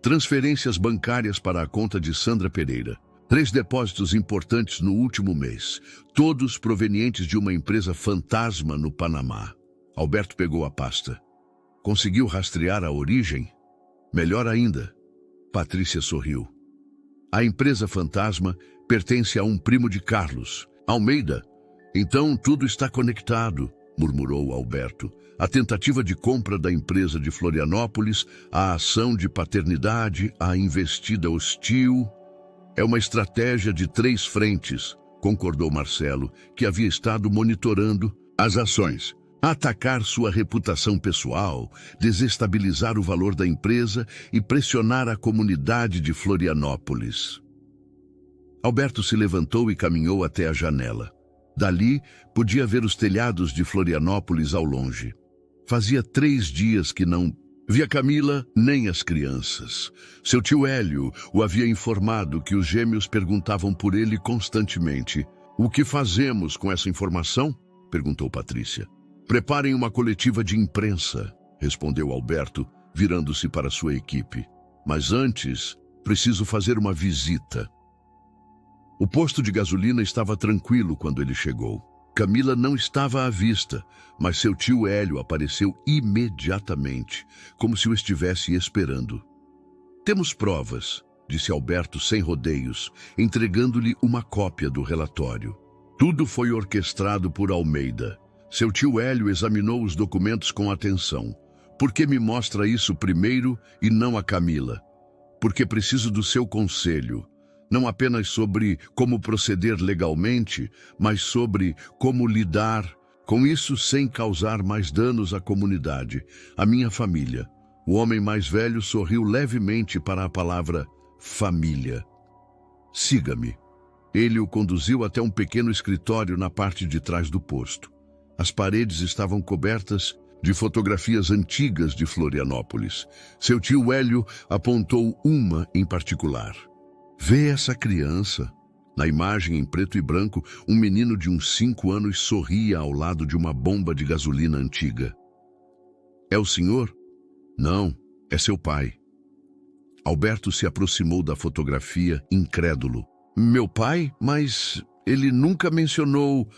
Transferências bancárias para a conta de Sandra Pereira. 3 depósitos importantes no último mês, todos provenientes de uma empresa fantasma no Panamá. Alberto pegou a pasta. Conseguiu rastrear a origem? Melhor ainda. Patrícia sorriu. A empresa fantasma pertence a um primo de Carlos, Almeida. Então tudo está conectado, murmurou Alberto. A tentativa de compra da empresa de Florianópolis, a ação de paternidade, a investida hostil. É uma estratégia de 3 frentes, concordou Marcelo, que havia estado monitorando as ações. Atacar sua reputação pessoal, desestabilizar o valor da empresa e pressionar a comunidade de Florianópolis. Alberto se levantou e caminhou até a janela. Dali, podia ver os telhados de Florianópolis ao longe. Fazia 3 dias que não via Camila nem as crianças. Seu tio Hélio o havia informado que os gêmeos perguntavam por ele constantemente. "O que fazemos com essa informação?" perguntou Patrícia. "Preparem uma coletiva de imprensa", respondeu Alberto, virando-se para sua equipe. "Mas antes, preciso fazer uma visita." O posto de gasolina estava tranquilo quando ele chegou. Camila não estava à vista, mas seu tio Hélio apareceu imediatamente, como se o estivesse esperando. "Temos provas", disse Alberto sem rodeios, entregando-lhe uma cópia do relatório. Tudo foi orquestrado por Almeida. Seu tio Hélio examinou os documentos com atenção. "Por que me mostra isso primeiro e não a Camila?" "Porque preciso do seu conselho. Não apenas sobre como proceder legalmente, mas sobre como lidar com isso sem causar mais danos à comunidade, à minha família." O homem mais velho sorriu levemente para a palavra família. "Siga-me." Ele o conduziu até um pequeno escritório na parte de trás do posto. As paredes estavam cobertas de fotografias antigas de Florianópolis. Seu tio Hélio apontou uma em particular. "Vê essa criança." Na imagem em preto e branco, um menino de uns 5 anos sorria ao lado de uma bomba de gasolina antiga. "É o senhor?" "Não, é seu pai." Alberto se aproximou da fotografia, incrédulo. "Meu pai? Mas ele nunca mencionou..."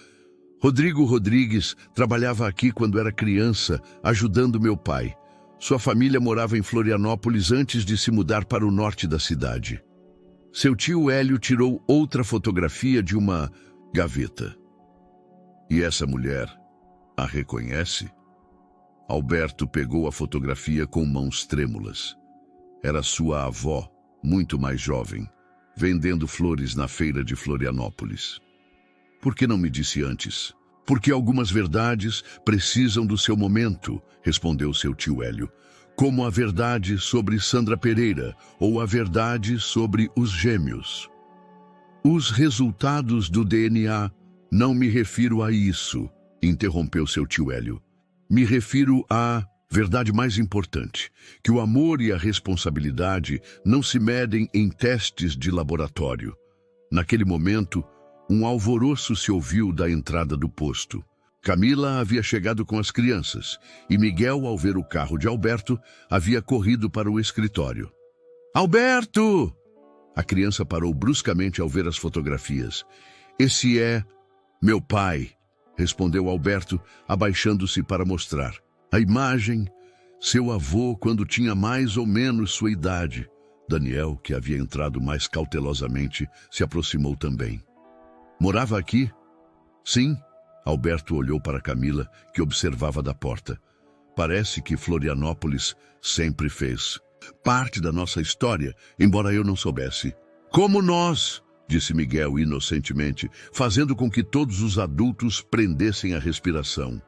"Rodrigo Rodrigues trabalhava aqui quando era criança, ajudando meu pai. Sua família morava em Florianópolis antes de se mudar para o norte da cidade." Seu tio Hélio tirou outra fotografia de uma gaveta. "E essa mulher a reconhece?" Alberto pegou a fotografia com mãos trêmulas. Era sua avó, muito mais jovem, vendendo flores na feira de Florianópolis. "Por que não me disse antes?" "Porque algumas verdades precisam do seu momento", respondeu seu tio Hélio. "Como a verdade sobre Sandra Pereira ou a verdade sobre os gêmeos." "Os resultados do DNA, não me refiro a isso", interrompeu seu tio Hélio. "Me refiro à verdade mais importante, que o amor e a responsabilidade não se medem em testes de laboratório." Naquele momento, um alvoroço se ouviu da entrada do posto. Camila havia chegado com as crianças e Miguel, ao ver o carro de Alberto, havia corrido para o escritório. "Alberto!" A criança parou bruscamente ao ver as fotografias. "Esse é meu pai", respondeu Alberto, abaixando-se para mostrar. A imagem, seu avô quando tinha mais ou menos sua idade. Daniel, que havia entrado mais cautelosamente, se aproximou também. "Morava aqui?" "Sim." Alberto olhou para Camila, que observava da porta. "Parece que Florianópolis sempre fez parte da nossa história, embora eu não soubesse." "Como nós?" disse Miguel inocentemente, fazendo com que todos os adultos prendessem a respiração.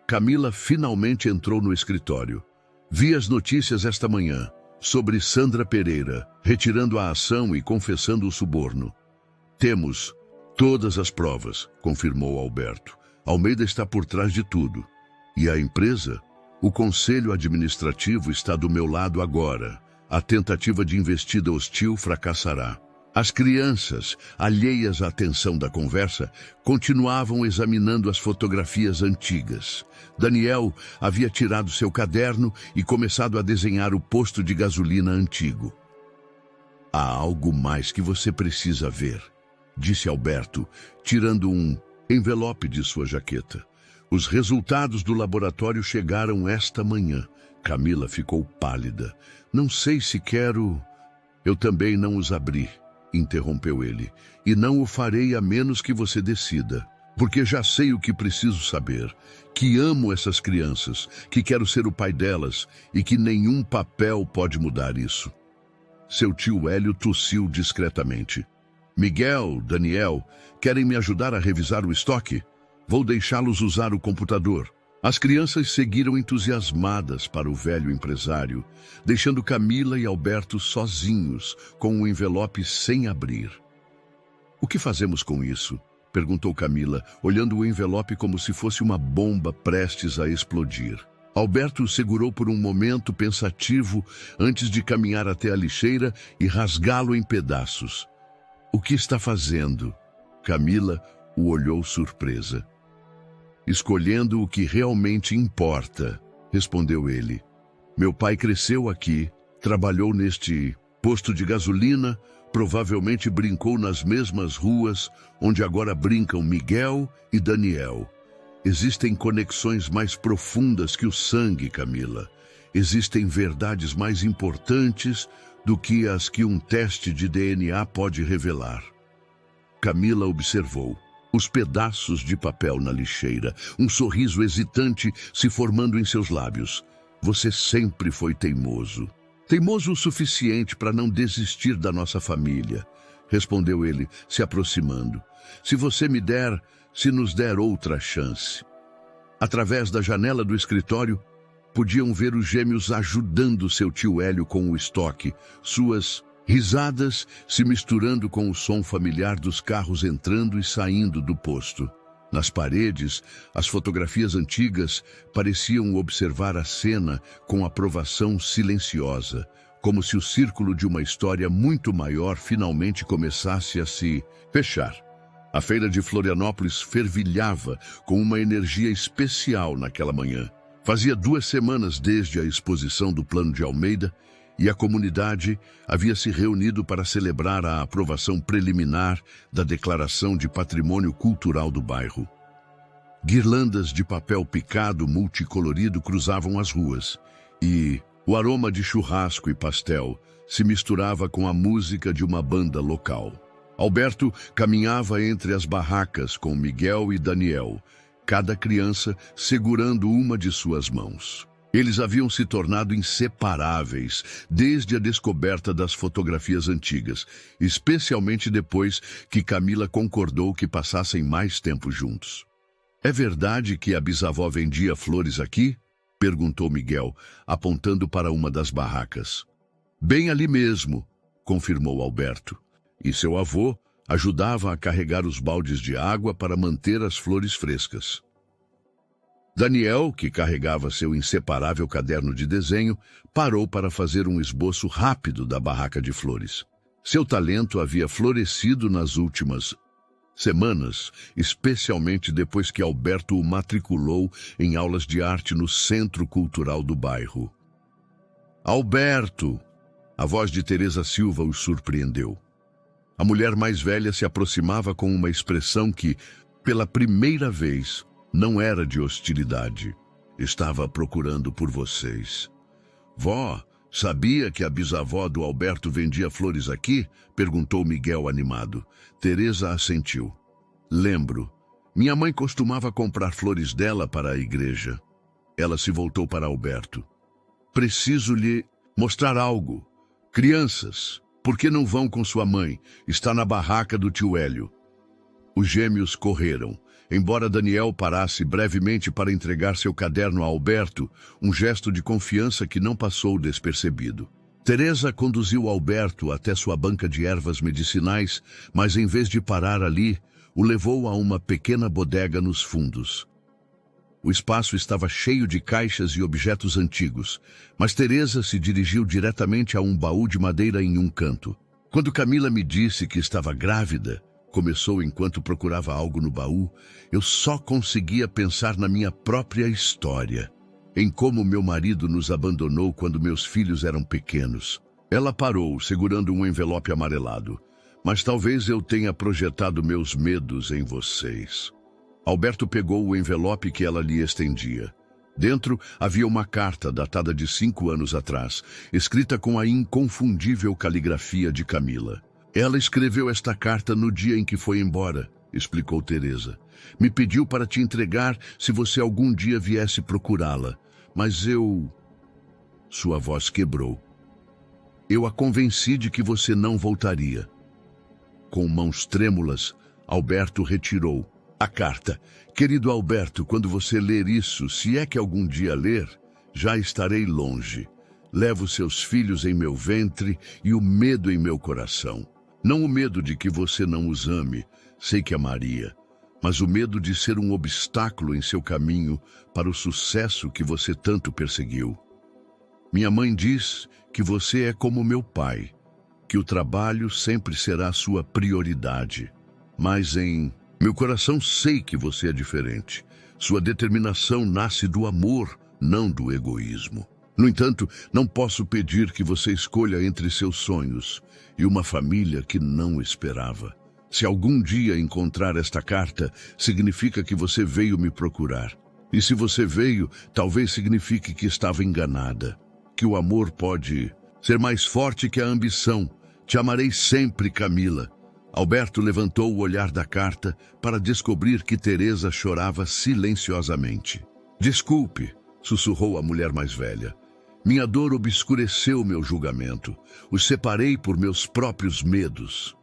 Camila finalmente entrou no escritório. "Vi as notícias esta manhã sobre Sandra Pereira, retirando a ação e confessando o suborno." "Temos todas as provas", confirmou Alberto. "Almeida está por trás de tudo. E a empresa? O conselho administrativo está do meu lado agora. A tentativa de investida hostil fracassará." As crianças, alheias à atenção da conversa, continuavam examinando as fotografias antigas. Daniel havia tirado seu caderno e começado a desenhar o posto de gasolina antigo. "Há algo mais que você precisa ver", disse Alberto, tirando um envelope de sua jaqueta. "Os resultados do laboratório chegaram esta manhã." Camila ficou pálida. "Não sei se quero..." "Eu também não os abri", interrompeu ele, "e não o farei a menos que você decida. Porque já sei o que preciso saber, que amo essas crianças, que quero ser o pai delas e que nenhum papel pode mudar isso." Seu tio Hélio tossiu discretamente. "Miguel, Daniel, querem me ajudar a revisar o estoque? Vou deixá-los usar o computador." As crianças seguiram entusiasmadas para o velho empresário, deixando Camila e Alberto sozinhos, com o envelope sem abrir. "O que fazemos com isso?" perguntou Camila, olhando o envelope como se fosse uma bomba prestes a explodir. Alberto o segurou por um momento pensativo antes de caminhar até a lixeira e rasgá-lo em pedaços. "O que está fazendo?" Camila o olhou surpresa. "Escolhendo o que realmente importa", respondeu ele. "Meu pai cresceu aqui, trabalhou neste posto de gasolina, provavelmente brincou nas mesmas ruas onde agora brincam Miguel e Daniel. Existem conexões mais profundas que o sangue, Camila. Existem verdades mais importantes do que as que um teste de DNA pode revelar." Camila observou os pedaços de papel na lixeira, um sorriso hesitante se formando em seus lábios. "Você sempre foi teimoso. Teimoso o suficiente para não desistir da nossa família", respondeu ele, se aproximando. Se nos der outra chance." Através da janela do escritório, podiam ver os gêmeos ajudando seu tio Hélio com o estoque, suas risadas se misturando com o som familiar dos carros entrando e saindo do posto. Nas paredes, as fotografias antigas pareciam observar a cena com aprovação silenciosa, como se o círculo de uma história muito maior finalmente começasse a se fechar. A feira de Florianópolis fervilhava com uma energia especial naquela manhã. Fazia 2 semanas desde a exposição do Plano de Almeida e a comunidade havia se reunido para celebrar a aprovação preliminar da Declaração de Patrimônio Cultural do bairro. Guirlandas de papel picado multicolorido cruzavam as ruas e o aroma de churrasco e pastel se misturava com a música de uma banda local. Alberto caminhava entre as barracas com Miguel e Daniel, cada criança segurando uma de suas mãos. Eles haviam se tornado inseparáveis desde a descoberta das fotografias antigas, especialmente depois que Camila concordou que passassem mais tempo juntos. "É verdade que a bisavó vendia flores aqui?" perguntou Miguel, apontando para uma das barracas. "Bem ali mesmo", confirmou Alberto. "E seu avô ajudava a carregar os baldes de água para manter as flores frescas." Daniel, que carregava seu inseparável caderno de desenho, parou para fazer um esboço rápido da barraca de flores. Seu talento havia florescido nas últimas semanas, especialmente depois que Alberto o matriculou em aulas de arte no Centro Cultural do bairro. "Alberto!" A voz de Teresa Silva os surpreendeu. A mulher mais velha se aproximava com uma expressão que, pela primeira vez, não era de hostilidade. "Estava procurando por vocês." "Vó, sabia que a bisavó do Alberto vendia flores aqui?" perguntou Miguel animado. Teresa assentiu. "Lembro. Minha mãe costumava comprar flores dela para a igreja." Ela se voltou para Alberto. "Preciso lhe mostrar algo. Crianças, por que não vão com sua mãe? Está na barraca do tio Hélio." Os gêmeos correram. Embora Daniel parasse brevemente para entregar seu caderno a Alberto, um gesto de confiança que não passou despercebido. Teresa conduziu Alberto até sua banca de ervas medicinais, mas em vez de parar ali, o levou a uma pequena bodega nos fundos. O espaço estava cheio de caixas e objetos antigos, mas Teresa se dirigiu diretamente a um baú de madeira em um canto. "Quando Camila me disse que estava grávida", começou enquanto procurava algo no baú, "eu só conseguia pensar na minha própria história, em como meu marido nos abandonou quando meus filhos eram pequenos." Ela parou, segurando um envelope amarelado. "Mas talvez eu tenha projetado meus medos em vocês." Alberto pegou o envelope que ela lhe estendia. Dentro havia uma carta datada de 5 anos atrás, escrita com a inconfundível caligrafia de Camila. "Ela escreveu esta carta no dia em que foi embora", explicou Teresa. "Me pediu para te entregar se você algum dia viesse procurá-la. Mas eu..." Sua voz quebrou. "Eu a convenci de que você não voltaria." Com mãos trêmulas, Alberto retirou A carta. Querido Alberto, quando você ler isso, se é que algum dia ler, já estarei longe. Levo seus filhos em meu ventre e o medo em meu coração. Não o medo de que você não os ame, sei que amaria, mas o medo de ser um obstáculo em seu caminho para o sucesso que você tanto perseguiu. Minha mãe diz que você é como meu pai, que o trabalho sempre será sua prioridade. Mas em meu coração sei que você é diferente. Sua determinação nasce do amor, não do egoísmo. No entanto, não posso pedir que você escolha entre seus sonhos e uma família que não esperava. Se algum dia encontrar esta carta, significa que você veio me procurar. E se você veio, talvez signifique que estava enganada. Que o amor pode ser mais forte que a ambição. Te amarei sempre, Camila. Alberto levantou o olhar da carta para descobrir que Teresa chorava silenciosamente. Desculpe, sussurrou a mulher mais velha. Minha dor obscureceu meu julgamento. Os separei por meus próprios medos.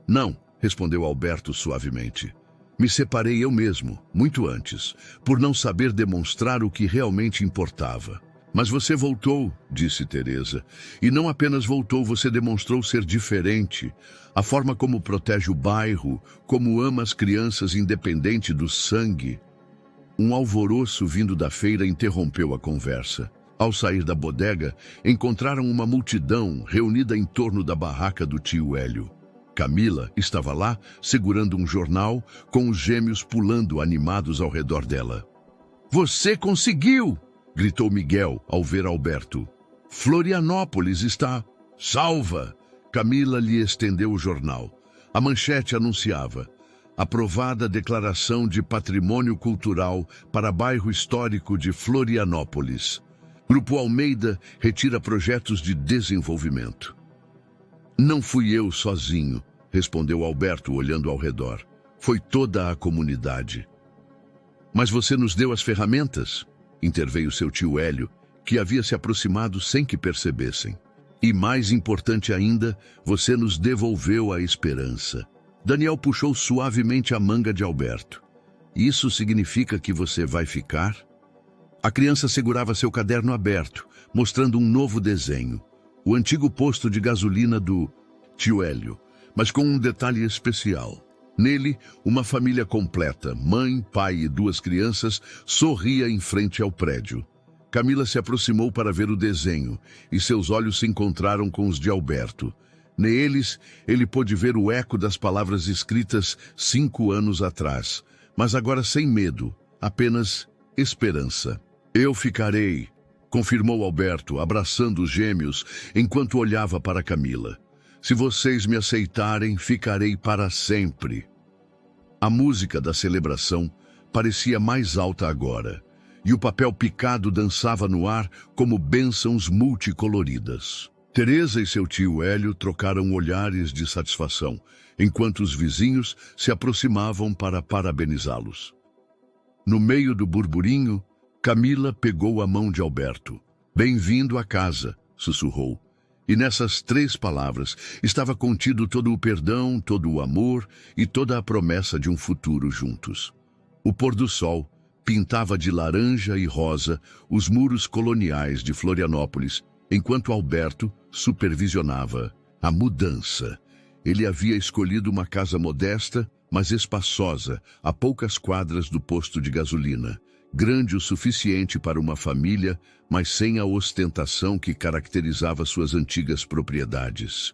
Não, respondeu Alberto suavemente. Me separei eu mesmo, muito antes, por não saber demonstrar o que realmente importava. Mas você voltou, disse Teresa. E não apenas voltou, você demonstrou ser diferente. A forma como protege o bairro, como ama as crianças independente do sangue. Um alvoroço vindo da feira interrompeu a conversa. Ao sair da bodega, encontraram uma multidão reunida em torno da barraca do tio Hélio. Camila estava lá, segurando um jornal, com os gêmeos pulando animados ao redor dela. Você conseguiu! Gritou Miguel ao ver Alberto. Florianópolis está salva! Camila lhe estendeu o jornal. A manchete anunciava: aprovada declaração de patrimônio cultural para bairro histórico de Florianópolis. Grupo Almeida retira projetos de desenvolvimento. Não fui eu sozinho, respondeu Alberto olhando ao redor. Foi toda a comunidade. Mas você nos deu as ferramentas, interveio seu tio Hélio, que havia se aproximado sem que percebessem. E mais importante ainda, você nos devolveu a esperança. Daniel puxou suavemente a manga de Alberto. Isso significa que você vai ficar? A criança segurava seu caderno aberto, mostrando um novo desenho. O antigo posto de gasolina do tio Hélio, mas com um detalhe especial. Nele, uma família completa, mãe, pai e duas crianças, sorria em frente ao prédio. Camila se aproximou para ver o desenho, e seus olhos se encontraram com os de Alberto. Neles, ele pôde ver o eco das palavras escritas 5 anos atrás, mas agora sem medo, apenas esperança. Eu ficarei, confirmou Alberto, abraçando os gêmeos, enquanto olhava para Camila. Se vocês me aceitarem, ficarei para sempre. A música da celebração parecia mais alta agora, e o papel picado dançava no ar como bênçãos multicoloridas. Teresa e seu tio Hélio trocaram olhares de satisfação, enquanto os vizinhos se aproximavam para parabenizá-los. No meio do burburinho, Camila pegou a mão de Alberto. Bem-vindo à casa, sussurrou. E nessas 3 palavras estava contido todo o perdão, todo o amor e toda a promessa de um futuro juntos. O pôr do sol pintava de laranja e rosa os muros coloniais de Florianópolis, enquanto Alberto supervisionava a mudança. Ele havia escolhido uma casa modesta, mas espaçosa, a poucas quadras do posto de gasolina. Grande o suficiente para uma família, mas sem a ostentação que caracterizava suas antigas propriedades.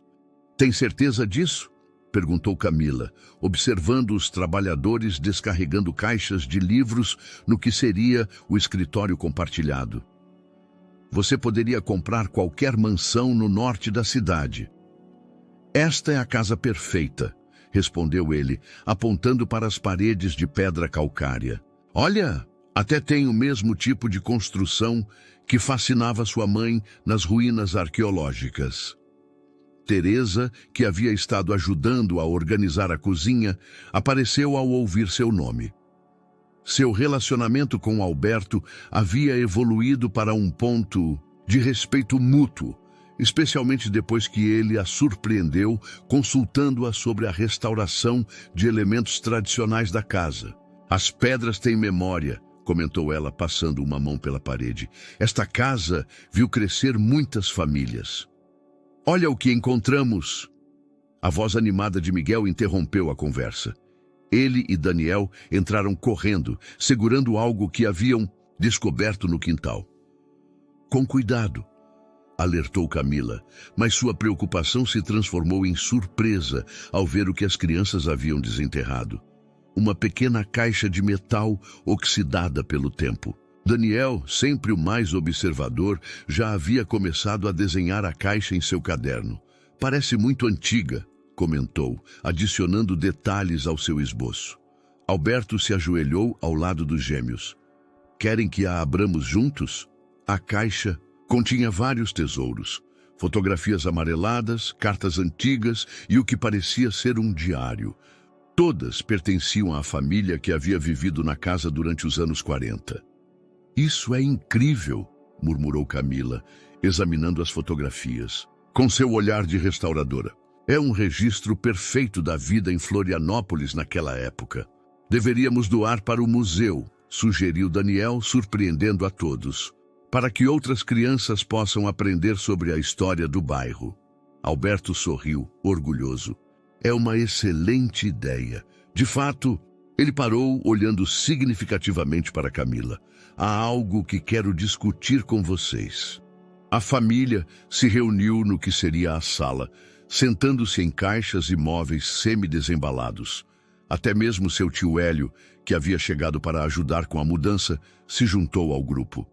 Tem certeza disso? Perguntou Camila, observando os trabalhadores descarregando caixas de livros no que seria o escritório compartilhado. Você poderia comprar qualquer mansão no norte da cidade. Esta é a casa perfeita, respondeu ele, apontando para as paredes de pedra calcária. Olha! Até tem o mesmo tipo de construção que fascinava sua mãe nas ruínas arqueológicas. Teresa, que havia estado ajudando a organizar a cozinha, apareceu ao ouvir seu nome. Seu relacionamento com Alberto havia evoluído para um ponto de respeito mútuo, especialmente depois que ele a surpreendeu consultando-a sobre a restauração de elementos tradicionais da casa. As pedras têm memória, comentou ela, passando uma mão pela parede. Esta casa viu crescer muitas famílias. Olha o que encontramos! A voz animada de Miguel interrompeu a conversa. Ele e Daniel entraram correndo, segurando algo que haviam descoberto no quintal. Com cuidado, alertou Camila, mas sua preocupação se transformou em surpresa ao ver o que as crianças haviam desenterrado. Uma pequena caixa de metal oxidada pelo tempo. Daniel, sempre o mais observador, já havia começado a desenhar a caixa em seu caderno. Parece muito antiga, comentou, adicionando detalhes ao seu esboço. Alberto se ajoelhou ao lado dos gêmeos. Querem que a abramos juntos? A caixa continha vários tesouros, fotografias amareladas, cartas antigas e o que parecia ser um diário. Todas pertenciam à família que havia vivido na casa durante os anos 40. Isso é incrível, murmurou Camila, examinando as fotografias, com seu olhar de restauradora. É um registro perfeito da vida em Florianópolis naquela época. Deveríamos doar para o museu, sugeriu Daniel, surpreendendo a todos, para que outras crianças possam aprender sobre a história do bairro. Alberto sorriu, orgulhoso. É uma excelente ideia. De fato, ele parou, olhando significativamente para Camila. Há algo que quero discutir com vocês. A família se reuniu no que seria a sala, sentando-se em caixas e móveis semi-desembalados. Até mesmo seu tio Hélio, que havia chegado para ajudar com a mudança, se juntou ao grupo.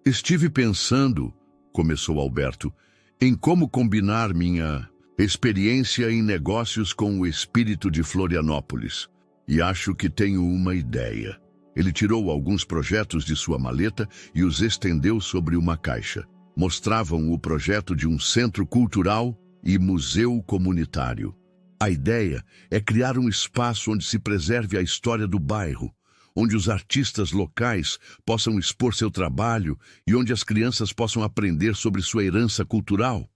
Estive pensando, começou Alberto, em como combinar minha experiência em negócios com o espírito de Florianópolis. E acho que tenho uma ideia. Ele tirou alguns projetos de sua maleta e os estendeu sobre uma caixa. Mostravam o projeto de um centro cultural e museu comunitário. A ideia é criar um espaço onde se preserve a história do bairro, onde os artistas locais possam expor seu trabalho e onde as crianças possam aprender sobre sua herança cultural.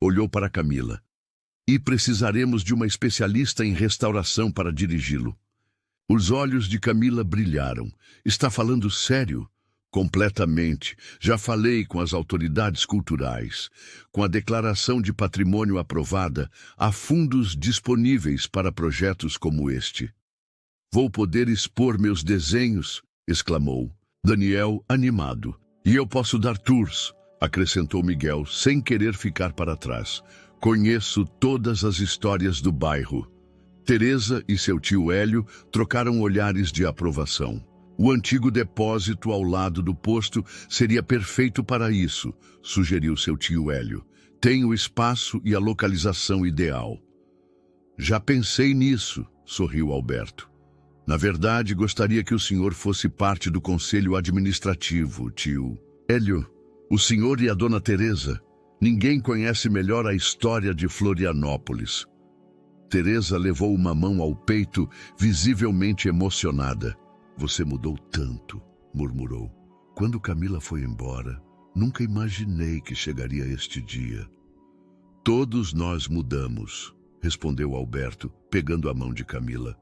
Olhou para Camila. E precisaremos de uma especialista em restauração para dirigi-lo. Os olhos de Camila brilharam. Está falando sério? Completamente. Já falei com as autoridades culturais. Com a declaração de patrimônio aprovada, há fundos disponíveis para projetos como este. Vou poder expor meus desenhos, exclamou Daniel, animado. E eu posso dar tours, acrescentou Miguel, sem querer ficar para trás. Conheço todas as histórias do bairro. Teresa e seu tio Hélio trocaram olhares de aprovação. O antigo depósito ao lado do posto seria perfeito para isso, sugeriu seu tio Hélio. Tem o espaço e a localização ideal. Já pensei nisso, sorriu Alberto. Na verdade, gostaria que o senhor fosse parte do conselho administrativo, tio Hélio. O senhor e a dona Teresa. Ninguém conhece melhor a história de Florianópolis. Teresa levou uma mão ao peito, visivelmente emocionada. Você mudou tanto, murmurou. Quando Camila foi embora, nunca imaginei que chegaria este dia. Todos nós mudamos, respondeu Alberto, pegando a mão de Camila.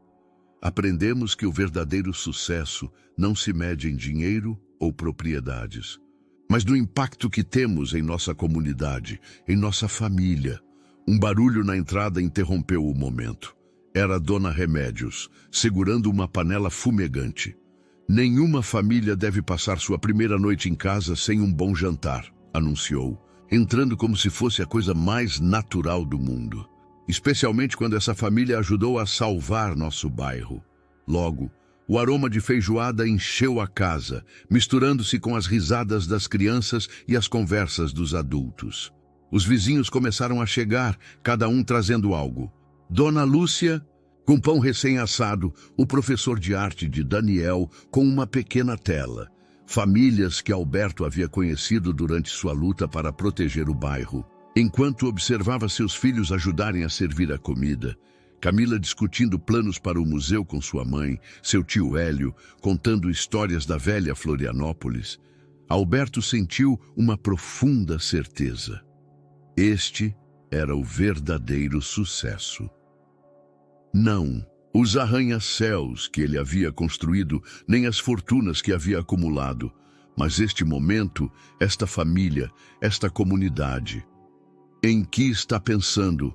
Aprendemos que o verdadeiro sucesso não se mede em dinheiro ou propriedades, mas no impacto que temos em nossa comunidade, em nossa família. Um barulho na entrada interrompeu o momento. Era Dona Remédios, segurando uma panela fumegante. Nenhuma família deve passar sua primeira noite em casa sem um bom jantar, anunciou, entrando como se fosse a coisa mais natural do mundo. Especialmente quando essa família ajudou a salvar nosso bairro. Logo, o aroma de feijoada encheu a casa, misturando-se com as risadas das crianças e as conversas dos adultos. Os vizinhos começaram a chegar, cada um trazendo algo. Dona Lúcia, com pão recém-assado, o professor de arte de Daniel, com uma pequena tela. Famílias que Alberto havia conhecido durante sua luta para proteger o bairro. Enquanto observava seus filhos ajudarem a servir a comida, Camila discutindo planos para o museu com sua mãe, seu tio Hélio, contando histórias da velha Florianópolis, Alberto sentiu uma profunda certeza. Este era o verdadeiro sucesso. Não os arranha-céus que ele havia construído, nem as fortunas que havia acumulado, mas este momento, esta família, esta comunidade. Em que está pensando?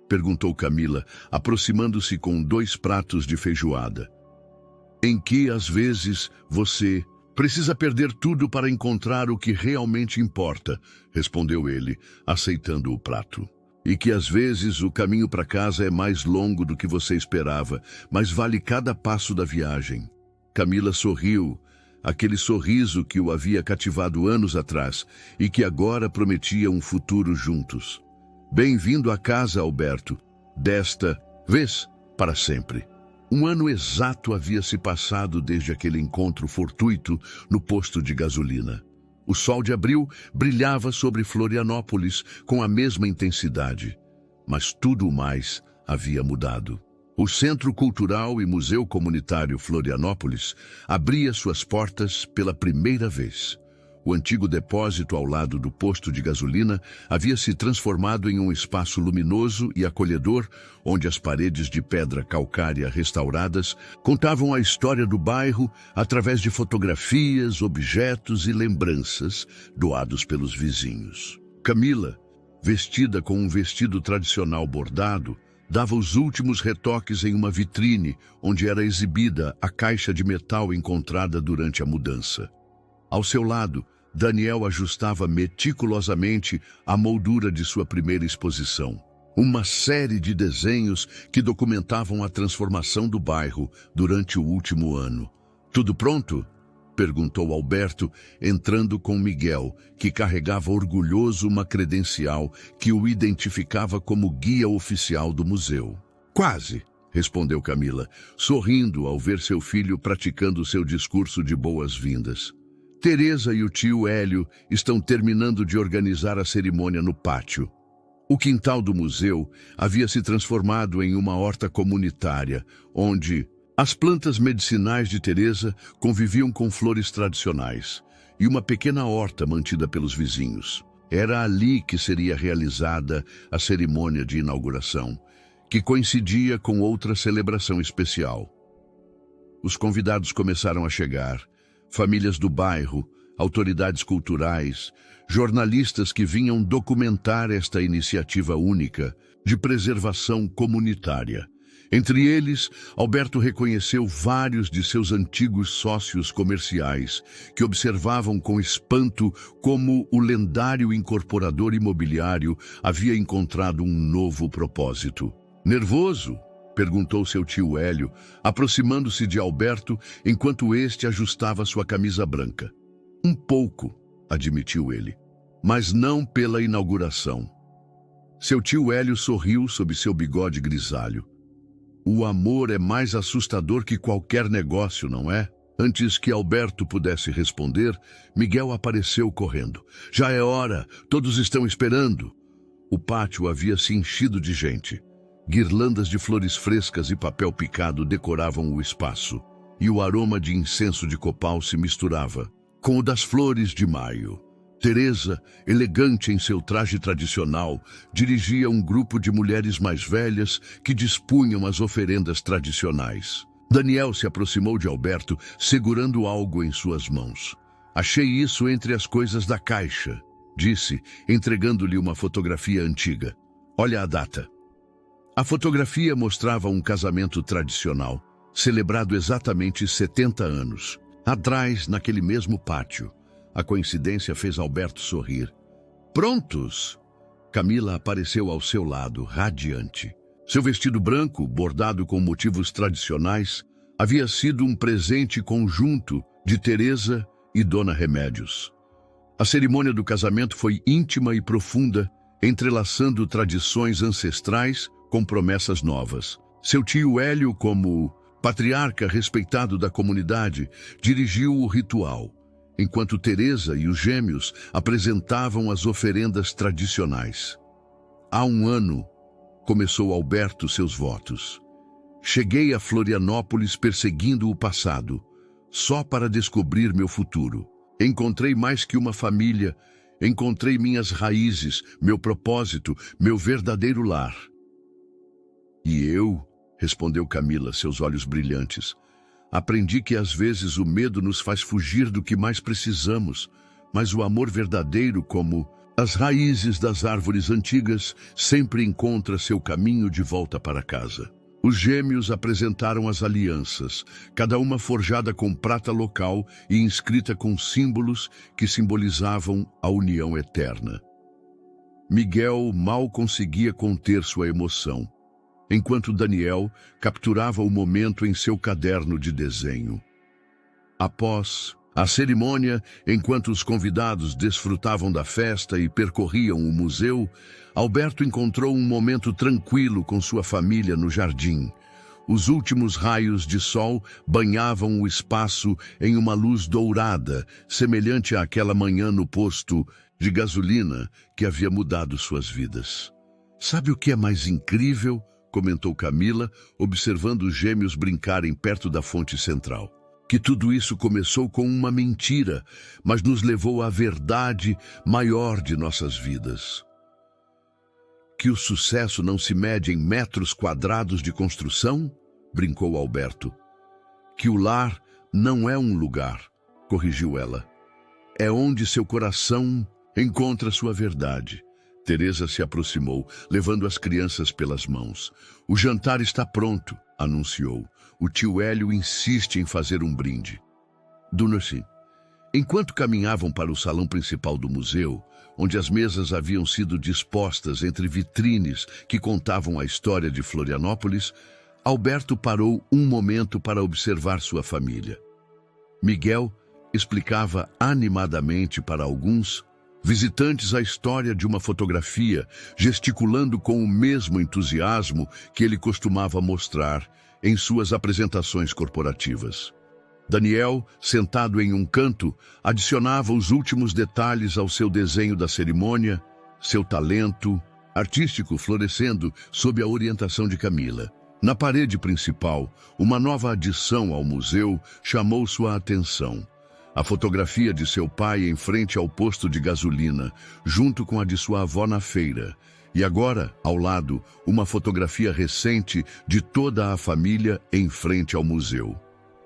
Perguntou Camila, aproximando-se com 2 pratos de feijoada. Em que, às vezes, você precisa perder tudo para encontrar o que realmente importa, respondeu ele, aceitando o prato. E que, às vezes, o caminho para casa é mais longo do que você esperava, mas vale cada passo da viagem. Camila sorriu, aquele sorriso que o havia cativado anos atrás e que agora prometia um futuro juntos. Bem-vindo à casa, Alberto. Desta vez, para sempre. Um ano exato havia se passado desde aquele encontro fortuito no posto de gasolina. O sol de abril brilhava sobre Florianópolis com a mesma intensidade, mas tudo mais havia mudado. O Centro Cultural e Museu Comunitário Florianópolis abria suas portas pela primeira vez. O antigo depósito ao lado do posto de gasolina havia se transformado em um espaço luminoso e acolhedor, onde as paredes de pedra calcária restauradas contavam a história do bairro através de fotografias, objetos e lembranças doados pelos vizinhos. Camila, vestida com um vestido tradicional bordado, dava os últimos retoques em uma vitrine onde era exibida a caixa de metal encontrada durante a mudança. Ao seu lado, Daniel ajustava meticulosamente a moldura de sua primeira exposição. Uma série de desenhos que documentavam a transformação do bairro durante o último ano. Tudo pronto? Perguntou Alberto, entrando com Miguel, que carregava orgulhoso uma credencial que o identificava como guia oficial do museu. Quase, respondeu Camila, sorrindo ao ver seu filho praticando seu discurso de boas-vindas. Teresa e o tio Hélio estão terminando de organizar a cerimônia no pátio. O quintal do museu havia se transformado em uma horta comunitária, onde as plantas medicinais de Teresa conviviam com flores tradicionais e uma pequena horta mantida pelos vizinhos. Era ali que seria realizada a cerimônia de inauguração, que coincidia com outra celebração especial. Os convidados começaram a chegar. Famílias do bairro, autoridades culturais, jornalistas que vinham documentar esta iniciativa única de preservação comunitária. Entre eles, Alberto reconheceu vários de seus antigos sócios comerciais, que observavam com espanto como o lendário incorporador imobiliário havia encontrado um novo propósito. Nervoso? Perguntou seu tio Hélio, aproximando-se de Alberto enquanto este ajustava sua camisa branca. Um pouco, admitiu ele, mas não pela inauguração. Seu tio Hélio sorriu sob seu bigode grisalho. O amor é mais assustador que qualquer negócio, não é? Antes que Alberto pudesse responder, Miguel apareceu correndo. Já é hora, todos estão esperando. O pátio havia se enchido de gente. Guirlandas de flores frescas e papel picado decoravam o espaço, e o aroma de incenso de copal se misturava com o das flores de maio. Teresa, elegante em seu traje tradicional, dirigia um grupo de mulheres mais velhas que dispunham as oferendas tradicionais. Daniel se aproximou de Alberto, segurando algo em suas mãos. Achei isso entre as coisas da caixa, disse, entregando-lhe uma fotografia antiga. Olha a data. A fotografia mostrava um casamento tradicional, celebrado exatamente 70 anos, atrás, naquele mesmo pátio. A coincidência fez Alberto sorrir. Prontos! Camila apareceu ao seu lado, radiante. Seu vestido branco, bordado com motivos tradicionais, havia sido um presente conjunto de Teresa e Dona Remédios. A cerimônia do casamento foi íntima e profunda, entrelaçando tradições ancestrais com promessas novas. Seu tio Hélio, como patriarca respeitado da comunidade, dirigiu o ritual, enquanto Teresa e os gêmeos apresentavam as oferendas tradicionais. Há um ano, começou Alberto seus votos. Cheguei a Florianópolis perseguindo o passado, só para descobrir meu futuro. Encontrei mais que uma família, Encontrei minhas raízes, meu propósito, meu verdadeiro lar. E eu, respondeu Camila, seus olhos brilhantes, aprendi que às vezes o medo nos faz fugir do que mais precisamos, mas o amor verdadeiro, como as raízes das árvores antigas, sempre encontra seu caminho de volta para casa. Os gêmeos apresentaram as alianças, cada uma forjada com prata local e inscrita com símbolos que simbolizavam a união eterna. Miguel mal conseguia conter sua emoção, enquanto Daniel capturava o momento em seu caderno de desenho. Após a cerimônia, enquanto os convidados desfrutavam da festa e percorriam o museu, Alberto encontrou um momento tranquilo com sua família no jardim. Os últimos raios de sol banhavam o espaço em uma luz dourada, semelhante àquela manhã no posto de gasolina que havia mudado suas vidas. "Sabe o que é mais incrível?", comentou Camila, observando os gêmeos brincarem perto da fonte central. "Que tudo isso começou com uma mentira, mas nos levou à verdade maior de nossas vidas. Que o sucesso não se mede em metros quadrados de construção?", brincou Alberto. "Que o lar não é um lugar", corrigiu ela. "É onde seu coração encontra sua verdade." Teresa se aproximou, levando as crianças pelas mãos. "O jantar está pronto", anunciou. "O tio Hélio insiste em fazer um brinde." Dona-se. Enquanto caminhavam para o salão principal do museu, onde as mesas haviam sido dispostas entre vitrines que contavam a história de Florianópolis, Alberto parou um momento para observar sua família. Miguel explicava animadamente para alguns visitantes a história de uma fotografia, gesticulando com o mesmo entusiasmo que ele costumava mostrar em suas apresentações corporativas. Daniel, sentado em um canto, adicionava os últimos detalhes ao seu desenho da cerimônia, seu talento artístico florescendo sob a orientação de Camila. Na parede principal, uma nova adição ao museu chamou sua atenção. A fotografia de seu pai em frente ao posto de gasolina, junto com a de sua avó na feira. E agora, ao lado, uma fotografia recente de toda a família em frente ao museu.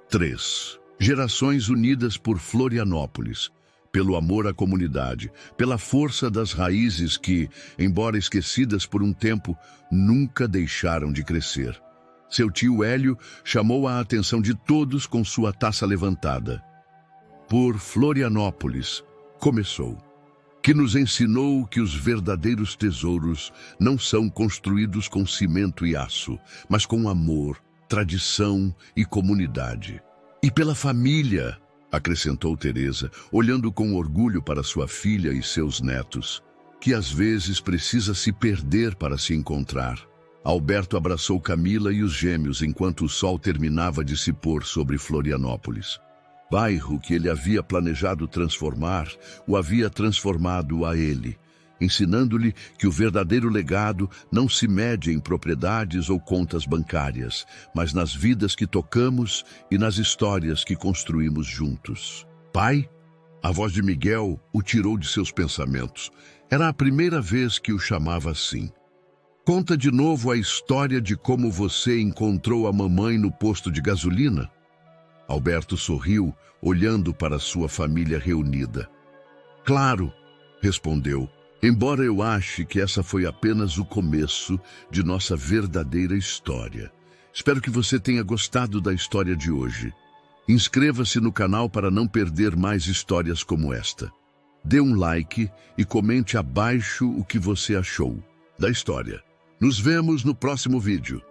3. Gerações unidas por Florianópolis, pelo amor à comunidade, pela força das raízes que, embora esquecidas por um tempo, nunca deixaram de crescer. Seu tio Hélio chamou a atenção de todos com sua taça levantada. "Por Florianópolis", começou, "que nos ensinou que os verdadeiros tesouros não são construídos com cimento e aço, mas com amor, tradição e comunidade. E pela família", acrescentou Teresa, olhando com orgulho para sua filha e seus netos, "que às vezes precisa se perder para se encontrar." Alberto abraçou Camila e os gêmeos enquanto o sol terminava de se pôr sobre Florianópolis. Bairro que ele havia planejado transformar, o havia transformado a ele, ensinando-lhe que o verdadeiro legado não se mede em propriedades ou contas bancárias, mas nas vidas que tocamos e nas histórias que construímos juntos. "Pai?", a voz de Miguel o tirou de seus pensamentos. Era a primeira vez que o chamava assim. "Conta de novo a história de como você encontrou a mamãe no posto de gasolina." Alberto sorriu, olhando para sua família reunida. "Claro", respondeu, "embora eu ache que essa foi apenas o começo de nossa verdadeira história. Espero que você tenha gostado da história de hoje. Inscreva-se no canal para não perder mais histórias como esta. Dê um like e comente abaixo o que você achou da história. Nos vemos no próximo vídeo."